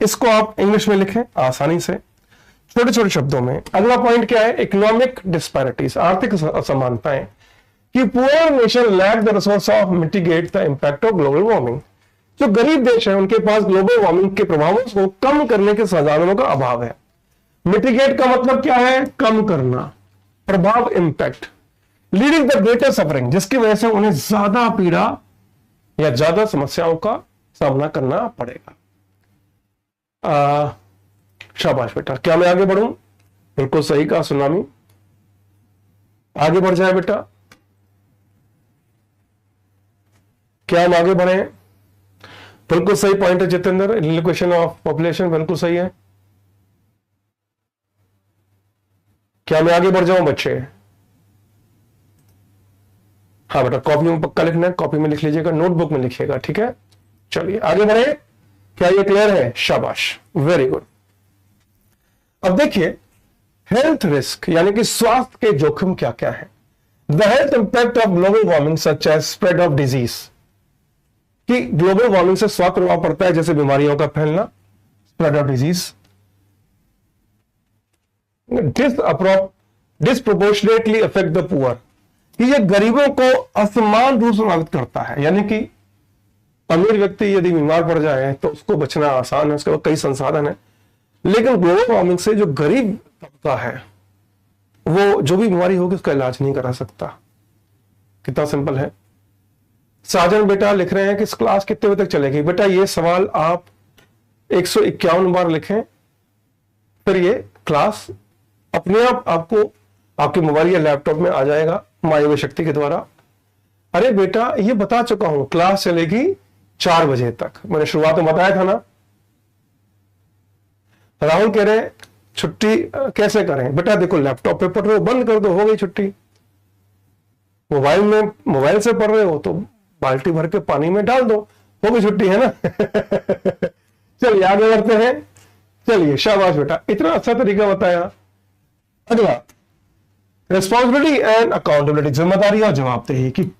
इसको आप इंग्लिश में लिखें आसानी से, छोटे छोटे शब्दों में। अगला पॉइंट क्या है, इकोनॉमिक डिस्पैरिटीज, आर्थिक असमानताएं, कि poor nation lack the resource of mitigate the impact of global warming, जो गरीब देश है उनके पास ग्लोबल वार्मिंग के प्रभावों को कम करने के संसाधनों का अभाव है। मिटिगेट का मतलब क्या है? कम करना, प्रभाव, impact, leading the greater suffering, जिसकी वजह से उन्हें ज्यादा पीड़ा या ज्यादा समस्याओं का सामना करना पड़ेगा। शाबाश बेटा। क्या मैं आगे बढ़ूं? बिल्कुल सही कहा सुनामी, आगे बढ़ जाए बेटा। क्या हम आगे बढ़े? बिल्कुल सही पॉइंट है जितेंद्र, रिलोकेशन ऑफ पॉपुलेशन बिल्कुल सही है। क्या मैं आगे बढ़ जाऊं बच्चे? हाँ बेटा, कॉपी में पक्का लिखना है, कॉपी में लिख लीजिएगा, नोटबुक में लिखिएगा, ठीक है। चलिए आगे बढ़े। क्या ये क्लियर है? शाबाश, वेरी गुड। अब देखिए हेल्थ रिस्क यानी कि स्वास्थ्य के जोखिम क्या क्या है। The health impact of global warming such as spread of disease, कि ग्लोबल वार्मिंग से स्वास्थ्य प्रभाव पड़ता है, जैसे बीमारियों का फैलना, spread of disease. Disproportionately affect the poor, कि ये गरीबों को असमान रूप से प्रभावित करता है, यानी कि अमीर व्यक्ति यदि बीमार पड़ जाए तो उसको बचना आसान है, उसके पास कई संसाधन है, लेकिन ग्लोबल वार्मिंग से जो गरीब तबका है वो जो भी बीमारी होगी उसका इलाज नहीं करा सकता। कितना सिंपल है। साजन बेटा लिख रहे हैं कि इस क्लास कितने बजे तक चलेगी? बेटा ये सवाल आप 151 बार लिखें, फिर ये क्लास अपने आप आपको आपके मोबाइल या लैपटॉप में आ जाएगा मानवीय शक्ति के द्वारा। अरे बेटा ये बता चुका हूं, क्लास चलेगी 4 बजे तक, मैंने शुरुआत में बताया था ना। राहुल कह रहे हैं छुट्टी कैसे करें? बेटा देखो लैपटॉप पे पढ़ रहे हो, बंद कर दो, हो गई छुट्टी। मोबाइल से पढ़ रहे हो तो बाल्टी भर के पानी में डाल दो, हो गई छुट्टी, है ना। चलिए आगे बढ़ते हैं। चलिए शाबाश बेटा, इतना अच्छा तरीका बताया। अगला रिस्पॉन्सिबिलिटी एंड अकाउंटेबिलिटी, जिम्मेदारी और जवाबदेही की।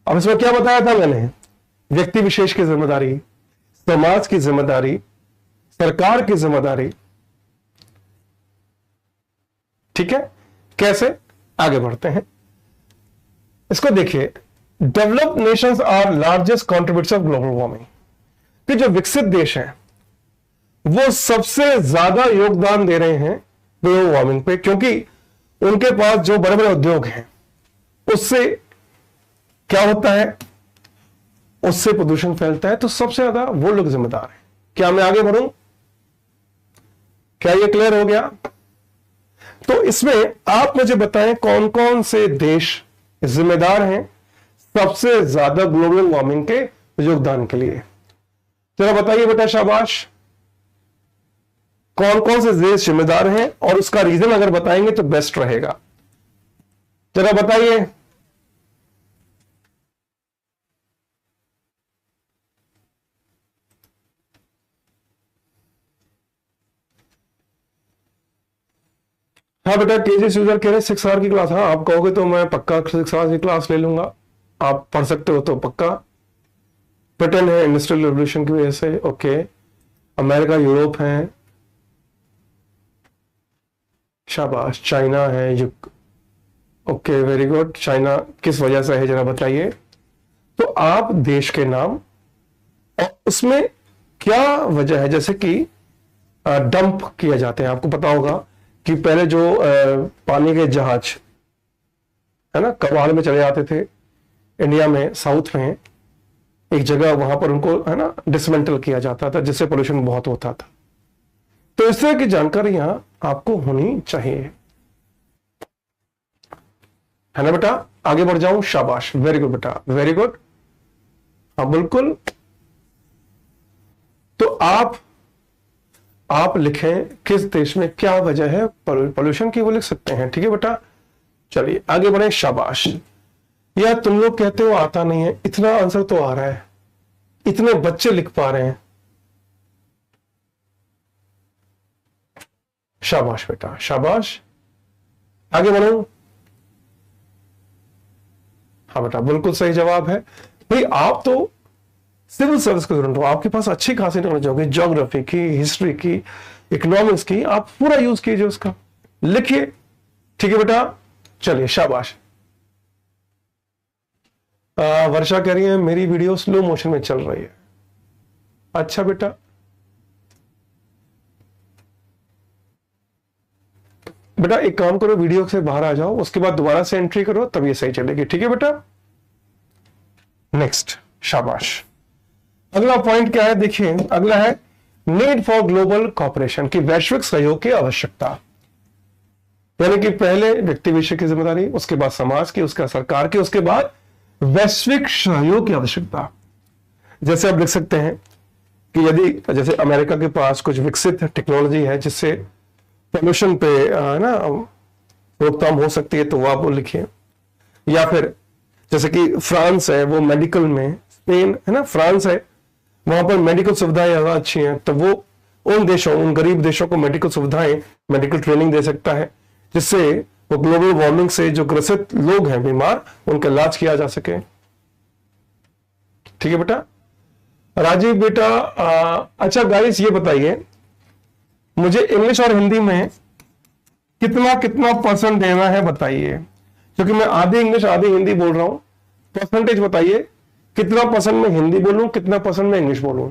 अब इसमें क्या बताया था मैंने? व्यक्ति विशेष की जिम्मेदारी, समाज की जिम्मेदारी, सरकार की जिम्मेदारी, ठीक है। कैसे? आगे बढ़ते हैं। इसको देखिए, developed nations are largest contributors of global warming, कि जो विकसित देश हैं वो सबसे ज्यादा योगदान दे रहे हैं ग्लोबल वार्मिंग पे, क्योंकि उनके पास जो बड़े बड़े उद्योग हैं उससे क्या होता है? उससे प्रदूषण फैलता है, तो सबसे ज्यादा वो लोग जिम्मेदार हैं। क्या मैं आगे बढ़ूं? क्या ये क्लियर हो गया? तो इसमें आप मुझे बताएं कौन कौन से देश जिम्मेदार हैं सबसे ज्यादा ग्लोबल वार्मिंग के योगदान के लिए। जरा बताइए बेटा, शाबाश। कौन कौन से देश जिम्मेदार हैं और उसका रीजन अगर बताएंगे तो बेस्ट रहेगा। जरा बताइए। हाँ बेटा, केजी यूजर कह रहे 6 आवर की क्लास। हाँ आप कहोगे तो मैं पक्का 6 आवर की क्लास ले लूंगा, आप पढ़ सकते हो तो पक्का। ब्रिटेन है इंडस्ट्रियल रेवोल्यूशन की वजह से, ओके। अमेरिका, यूरोप है, शाबाश। चाइना है, ओके वेरी गुड। चाइना किस वजह से है जरा बताइए। तो आप देश के नाम और उसमें क्या वजह है, जैसे कि डंप किया जाते हैं। आपको पता होगा कि पहले जो पानी के जहाज है ना कबाड़ में चले जाते थे, इंडिया में साउथ में एक जगह, वहां पर उनको है ना डिसमेंटल किया जाता था, जिससे पोल्यूशन बहुत होता था। तो इस तरह की जानकारी यहां आपको होनी चाहिए, है ना बेटा। आगे बढ़ जाऊं? शाबाश, वेरी गुड बेटा, वेरी गुड। हाँ बिल्कुल। तो आप लिखें किस देश में क्या वजह है पोल्यूशन की, वो लिख सकते हैं, ठीक है बेटा। चलिए आगे बढ़े। शाबाश। या तुम लोग कहते हो आता नहीं है, इतना आंसर तो आ रहा है, इतने बच्चे लिख पा रहे हैं। शाबाश बेटा, शाबाश। आगे बढ़ो। हाँ बेटा, बिल्कुल सही जवाब है। भाई आप तो सिविल सर्विस के स्टूडेंट हो, आपके पास अच्छी खासी नॉलेज होगी ज्योग्राफी की, हिस्ट्री की, इकोनॉमिक्स की, आप पूरा यूज कीजिए उसका, लिखिए, ठीक है बेटा। चलिए शाबाश। वर्षा कह रही है मेरी वीडियो स्लो मोशन में चल रही है। अच्छा बेटा, बेटा एक काम करो, वीडियो से बाहर आ जाओ, उसके बाद दोबारा से एंट्री करो, तब ये सही चलेगी। ठीक है बेटा, नेक्स्ट, शाबाश। अगला पॉइंट क्या है, देखिए अगला है नीड फॉर ग्लोबल कॉपरेशन, की वैश्विक सहयोग की आवश्यकता। यानी कि पहले व्यक्ति विषय की जिम्मेदारी, उसके बाद समाज की, उसके बाद सरकार की, उसके बाद वैश्विक सहयोग की आवश्यकता। जैसे आप लिख सकते हैं कि यदि जैसे अमेरिका के पास कुछ विकसित टेक्नोलॉजी है जिससे पोल्यूशन पे ना रोकथाम हो सकती है, तो वो आप लिखिए। या फिर जैसे कि फ्रांस है, वो मेडिकल में, स्पेन है ना, फ्रांस है, वहां पर मेडिकल सुविधाएं ज्यादा अच्छी हैं, तो वो उन देशों, उन गरीब देशों को मेडिकल सुविधाएं, मेडिकल ट्रेनिंग दे सकता है, जिससे वो ग्लोबल वार्मिंग से जो ग्रसित लोग हैं बीमार, उनका इलाज किया जा सके। ठीक है बेटा। राजीव बेटा, अच्छा गाइस ये बताइए मुझे इंग्लिश और हिंदी में कितना कितना परसेंट देना है, बताइए, क्योंकि मैं आधी इंग्लिश आधी हिंदी बोल रहा हूं। परसेंटेज बताइए, कितना परसेंट मैं हिंदी बोलूं, कितना परसेंट मैं इंग्लिश बोलूं,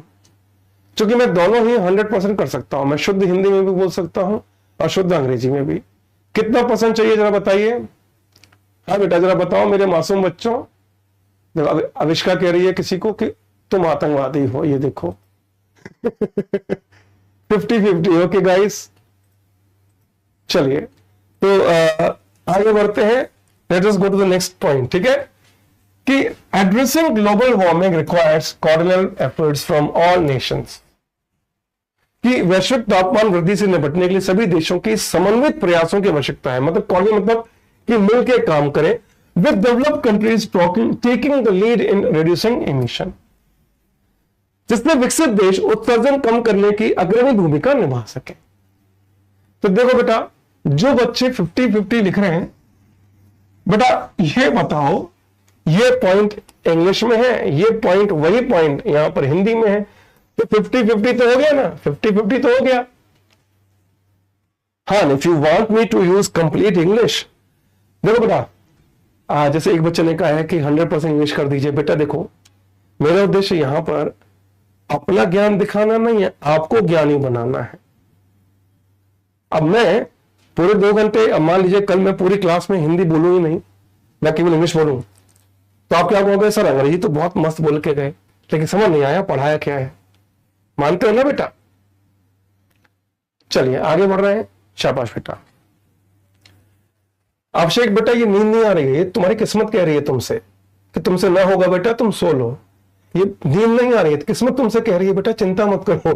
क्योंकि मैं दोनों ही 100% कर सकता हूं। मैं शुद्ध हिंदी में भी बोल सकता हूं और शुद्ध अंग्रेजी में भी। कितना परसेंट चाहिए जरा बताइए। हाँ बेटा जरा बताओ मेरे मासूम बच्चों। अविष्का कह रही है किसी को कि तुम आतंकवादी हो, ये देखो 50-50। ओके गाइस, चलिए तो आगे बढ़ते हैं। Let us go to the next point. ठीक है कि addressing global warming requires coordinated efforts from all nations, कि वैश्विक तापमान वृद्धि से निपटने के लिए सभी देशों की समन्वित प्रयासों की आवश्यकता है। मतलब कि मिलकर काम करें, with developed countries taking the lead in reducing emission, जिसमें विकसित देश उत्सर्जन कम करने की अग्रणी भूमिका निभा सके। तो देखो बेटा, जो बच्चे 50-50 लिख रहे हैं, बेटा ये बताओ, ये पॉइंट इंग्लिश में है, ये पॉइंट वही पॉइंट यहां पर हिंदी में है, तो 50-50 तो हो गया ना, 50-50 तो हो गया। हाँ, if you want me to use complete English, देखो बेटा जैसे एक बच्चे ने कहा है कि 100% इंग्लिश कर दीजिए। बेटा देखो, मेरा उद्देश्य यहां पर अपना ज्ञान दिखाना नहीं है, आपको ज्ञानी बनाना है। अब मैं पूरे 2 घंटे, अब मान लीजिए कल मैं पूरी क्लास में हिंदी बोलूं ही नहीं, मैं केवल इंग्लिश बोलूं, तो आप क्या कहोगे, सर अंग्रेजी तो बहुत मस्त बोल के गए, लेकिन समझ नहीं आया पढ़ाया क्या है। मानते हो ना बेटा। चलिए आगे बढ़ रहे हैं। शाबाश बेटा। अभिषेक बेटा ये नींद नहीं आ रही है, ये तुम्हारी किस्मत कह रही है तुमसे कि तुमसे ना होगा बेटा, तुम सो लो। ये नींद नहीं आ रही है, किस्मत तुमसे कह रही है बेटा चिंता मत करो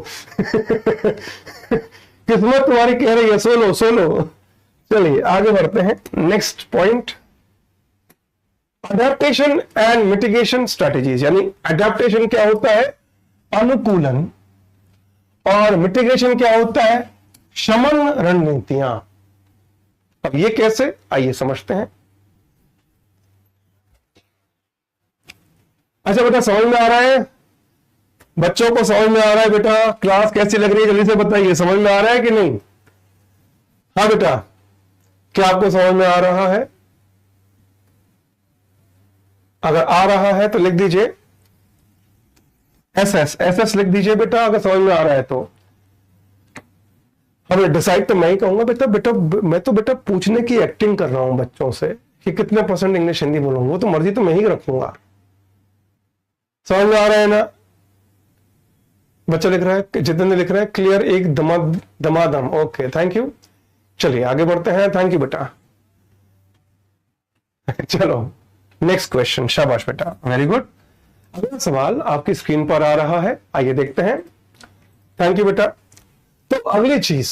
किस्मत तुम्हारी कह रही है सो लो सो लो। चलिए आगे बढ़ते हैं। Next point, adaptation and mitigation strategies. यानी अडेप्टेशन क्या होता है, अनुकूलन, और मिटिगेशन क्या होता है, शमन रणनीतियां। अब ये कैसे, आइए समझते हैं। अच्छा बेटा समझ में आ रहा है, बच्चों को समझ में आ रहा है बेटा, क्लास कैसी लग रही है जल्दी से बताइए, समझ में आ रहा है कि नहीं। हाँ बेटा, क्या आपको समझ में आ रहा है? अगर आ रहा है तो लिख दीजिए एस लिख दीजिए बेटा, अगर समझ में आ रहा है तो। अब डिसाइड तो मैं ही कहूंगा बेटा। मैं तो बेटा पूछने की एक्टिंग कर रहा हूं बच्चों से कि कितने परसेंट इंग्लिश हिंदी बोलूंगा, वो तो मर्जी तो मैं ही रखूंगा। समझ में आ रहा है ना। बच्चा लिख रहा है, जितेंद्र लिख रहा है क्लियर एक दमादम। Okay thank you. चलिए आगे बढ़ते हैं। थैंक यू बेटा। चलो नेक्स्ट क्वेश्चन। शाबाश बेटा, वेरी गुड। अगला सवाल आपकी स्क्रीन पर आ रहा है, आइए देखते हैं। थैंक यू बेटा। तो अगली चीज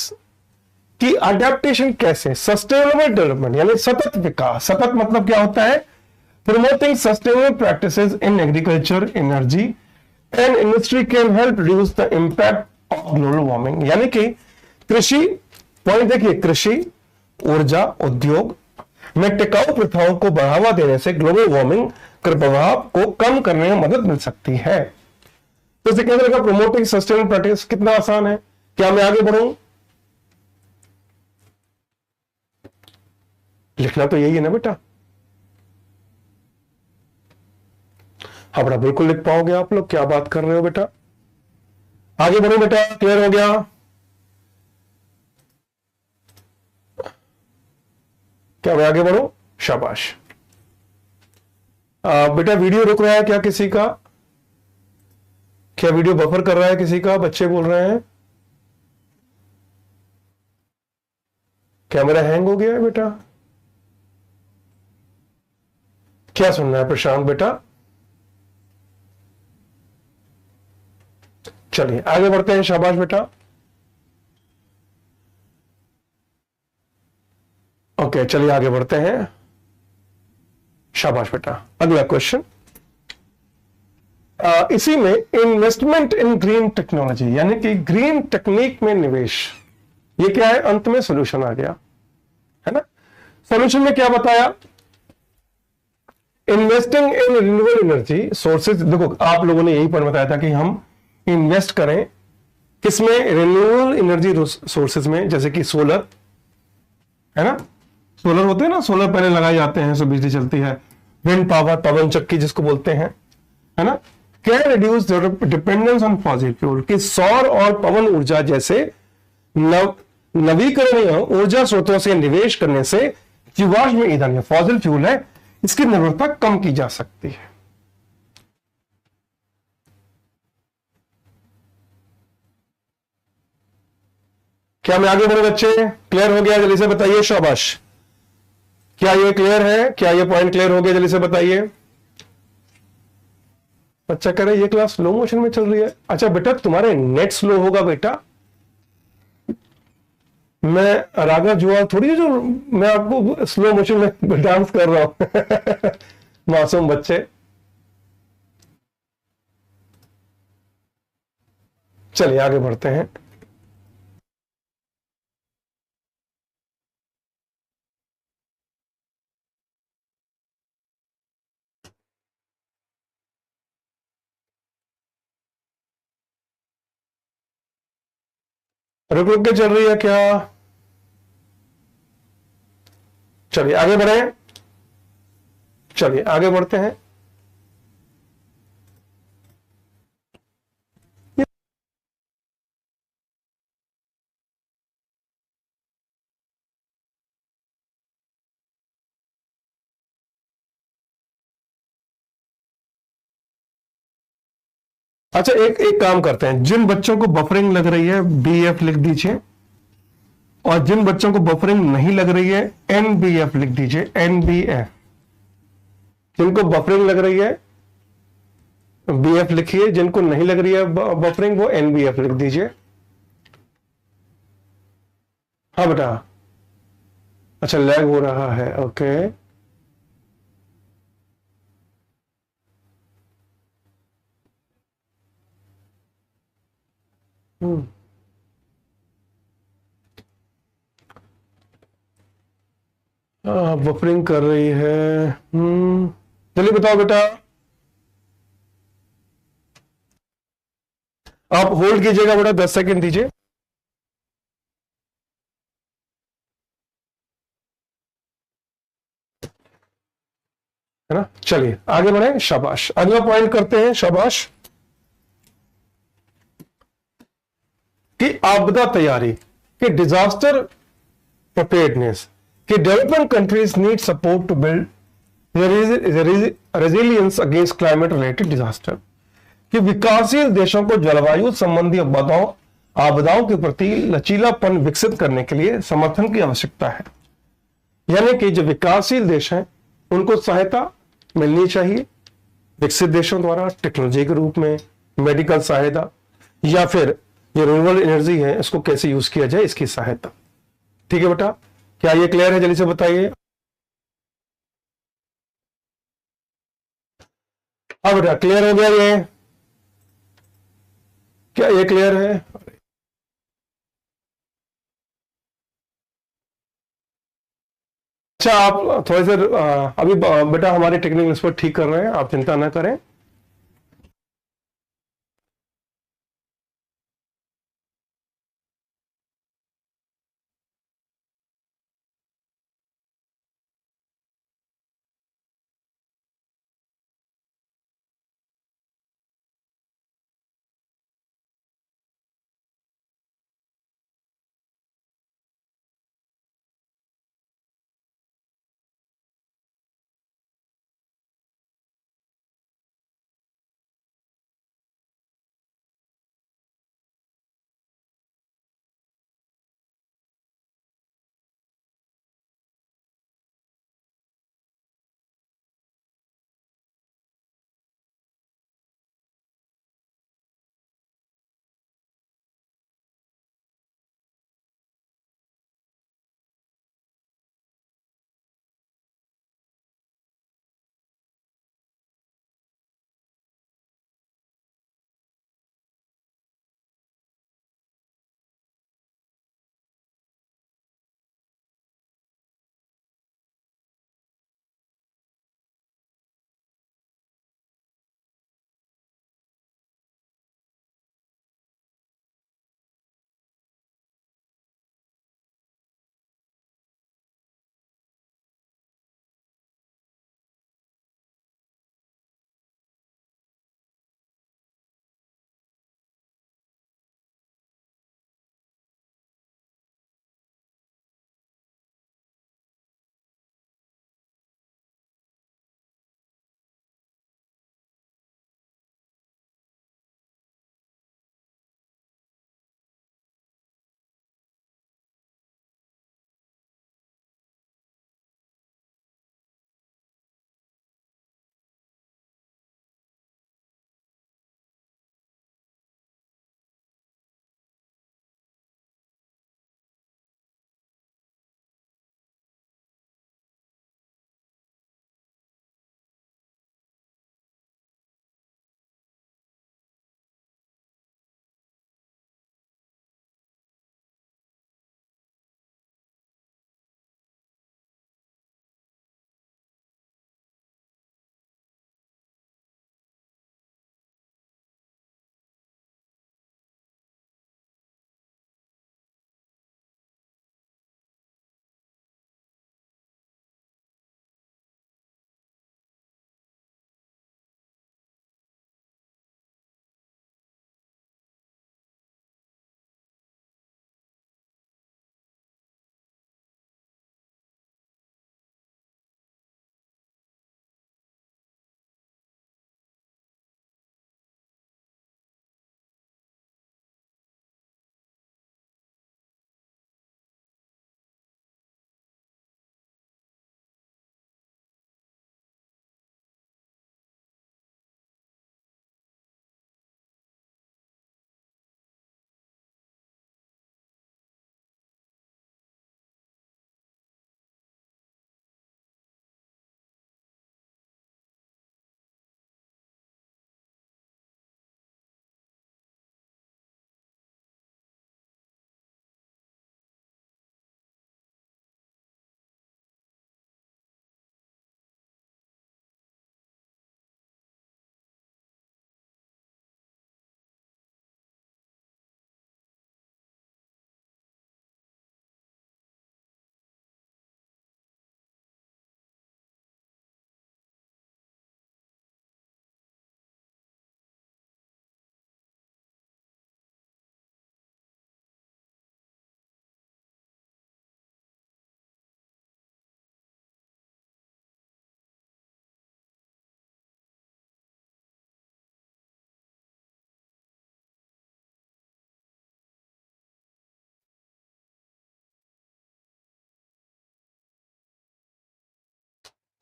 कि अडेप्टेशन कैसे, सस्टेनेबल डेवलपमेंट यानी सतत विकास। सतत मतलब क्या होता है, promoting sustainable practices in agriculture, energy and industry can help reduce the impact of global warming. यानी कि कृषि, पॉइंट देखिए, कृषि, ऊर्जा, उद्योग में टिकाऊ प्रथाओं को बढ़ावा देने से ग्लोबल वार्मिंग के प्रभाव को कम करने में मदद मिल सकती है। तो इसे कहने लगा प्रमोटिंग सस्टेनेबल प्रैक्टिस, कितना आसान है। क्या मैं आगे बढ़ूं, लिखना तो यही है ना बेटा। हाँ बेटा बिल्कुल लिख पाओगे आप लोग, क्या बात कर रहे हो बेटा। आगे बढ़ो बेटा, क्लियर हो गया? क्या मैं आगे बढ़ो? शाबाश। बेटा वीडियो रुक रहा है क्या किसी का? क्या वीडियो बफर कर रहा है किसी का? बच्चे बोल रहे हैं कैमरा हैंग हो गया है बेटा। क्या सुनना है प्रशांत बेटा? चलिए आगे बढ़ते हैं, शाबाश बेटा। ओके चलिए आगे बढ़ते हैं, शाबाश बेटा। अगला क्वेश्चन, इसी में इन्वेस्टमेंट इन ग्रीन टेक्नोलॉजी यानी कि ग्रीन टेक्निक में निवेश, ये क्या है? अंत में सॉल्यूशन आ गया है ना। सॉल्यूशन में क्या बताया? Investing in renewable energy sources. देखो आप लोगों ने यही पर बताया था कि हम इन्वेस्ट करें किसमें? रिन्यूएबल एनर्जी सोर्सेज में, जैसे कि सोलर है ना। सोलर होते हैं ना, सोलर पैनल लगाए जाते हैं, सो बिजली चलती है। विंड पावर, पवन चक्की जिसको बोलते हैं, है ना। Can reduce dependence on fossil fuel, कि सौर और पवन ऊर्जा जैसे नवीकरणीय ऊर्जा स्रोतों से निवेश करने से जीवाश्म ईंधन, फॉसिल फ्यूल है, इसकी निर्भरता कम की जा सकती है। क्या मैं आगे बढ़ू बच्चे? क्लियर हो गया? जल्दी से बताइए, शाबाश। क्या ये क्लियर है? क्या ये पॉइंट क्लियर हो गया? जल्दी से बताइए। बच्चा कह रहे ये क्लास स्लो मोशन में चल रही है। अच्छा बेटा तुम्हारे नेट स्लो होगा बेटा, मैं रागा जुआ थोड़ी है जो मैं आपको स्लो मोशन में डांस कर रहा हूं। मासूम बच्चे। चलिए आगे बढ़ते हैं। रुक रुक के चल रही है क्या? चलिए आगे बढ़े, चलिए आगे बढ़ते हैं। अच्छा एक एक काम करते हैं, जिन बच्चों को बफरिंग लग रही है BF लिख दीजिए, और जिन बच्चों को बफरिंग नहीं लग रही है NBF लिख दीजिए, NBF। जिनको बफरिंग लग रही है BF लिखिए, जिनको नहीं लग रही है बफरिंग वो NBF लिख दीजिए। हाँ बेटा। अच्छा लैग हो रहा है, ओके। बफरिंग कर रही है। चलिए बताओ बेटा। आप होल्ड कीजिएगा बेटा, 10 सेकंड दीजिए। है ना। चलिए आगे बढ़े, शाबाश। अगला पॉइंट करते हैं, शाबाश। कि आपदा तैयारी, कि डिजास्टर प्रिपेयर्डनेस, कि developing countries need support to build resilience against climate related disaster, कि विकासशील देशों को जलवायु संबंधी आपदाओं के प्रति लचीलापन विकसित करने के लिए समर्थन की आवश्यकता है। यानी कि जो विकासशील देश हैं उनको सहायता मिलनी चाहिए विकसित देशों द्वारा, टेक्नोलॉजी के रूप में, मेडिकल सहायता, या फिर ये रिन्यूएबल एनर्जी है इसको कैसे यूज किया जाए इसकी सहायता। ठीक है बेटा, क्या ये क्लियर है? जल्दी से बताइए। हाँ बेटा क्लियर हो गया ये? क्या ये क्लियर है? अच्छा आप थोड़े से अभी बेटा हमारे टेक्निकल एक्सपर्ट ठीक कर रहे हैं, आप चिंता ना करें।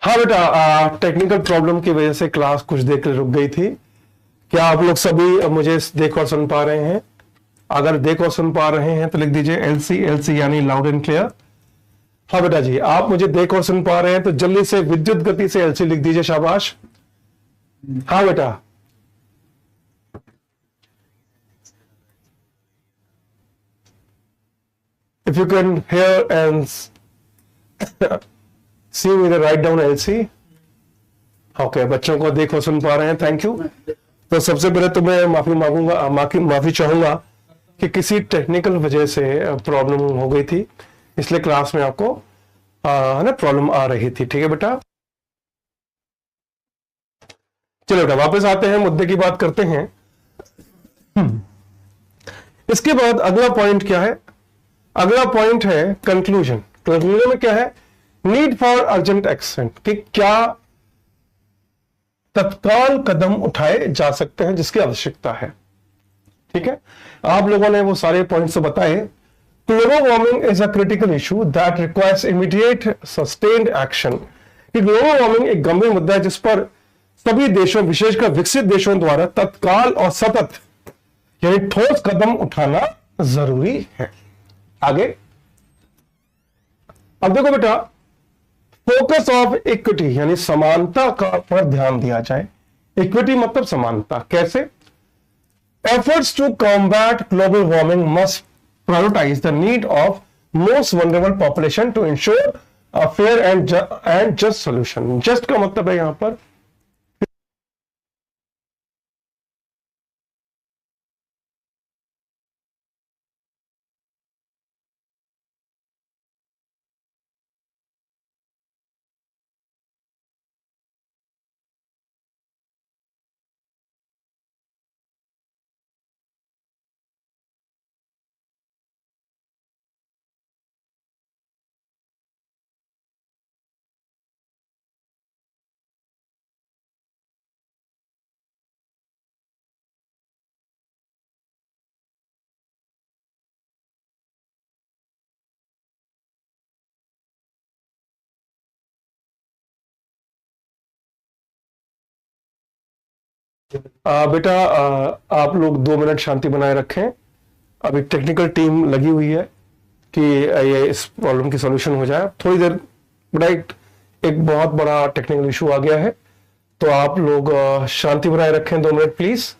हाँ बेटा, टेक्निकल प्रॉब्लम की वजह से क्लास कुछ देर के लिए रुक गई थी। क्या आप लोग सभी मुझे देख और सुन पा रहे हैं? अगर देख और सुन पा रहे हैं तो लिख दीजिए एलसी, एलसी यानी लाउड एंड क्लियर। हाँ बेटा जी, आप मुझे देख और सुन पा रहे हैं तो जल्दी से विद्युत गति से एलसी लिख दीजिए, शाबाश। हाँ बेटा, if you can hear and see me write down LC. Okay, बच्चों को देख और सुन पा रहे हैं, थैंक यू। तो सबसे पहले तो मैं माफी मांगूंगा, माफी चाहूंगा कि किसी टेक्निकल वजह से प्रॉब्लम हो गई थी, इसलिए क्लास में आपको ना प्रॉब्लम आ रही थी। ठीक है बेटा, चलो बेटा वापस आते हैं, मुद्दे की बात करते हैं। इसके बाद अगला पॉइंट क्या है? अगला पॉइंट है कंक्लूजन। कंक्लूजन में क्या है? नीड फॉर अर्जेंट एक्शन, कि क्या तत्काल कदम उठाए जा सकते हैं जिसकी आवश्यकता है। ठीक है, आप लोगों ने वो सारे पॉइंट्स बताए। Global warming is a critical issue that requires immediate sustained action. कि ग्लोबल वार्मिंग एक गंभीर मुद्दा है जिस पर सभी देशों, विशेषकर विकसित देशों द्वारा तत्काल और सतत यानी ठोस कदम उठाना जरूरी है। आगे अब देखो बेटा, फोकस ऑफ इक्विटी यानी समानता का पर ध्यान दिया जाए। इक्विटी मतलब समानता। कैसे? Efforts to combat global warming must prioritise the need of most vulnerable population to ensure a fair and just solution. Just का मतलब है यहां पर बेटा आप लोग 2 मिनट शांति बनाए रखें। अभी टेक्निकल टीम लगी हुई है कि ये इस प्रॉब्लम की सॉल्यूशन हो जाए। थोड़ी देर बड़ा एक बहुत बड़ा टेक्निकल इशू आ गया है, तो आप लोग शांति बनाए रखें 2 मिनट प्लीज।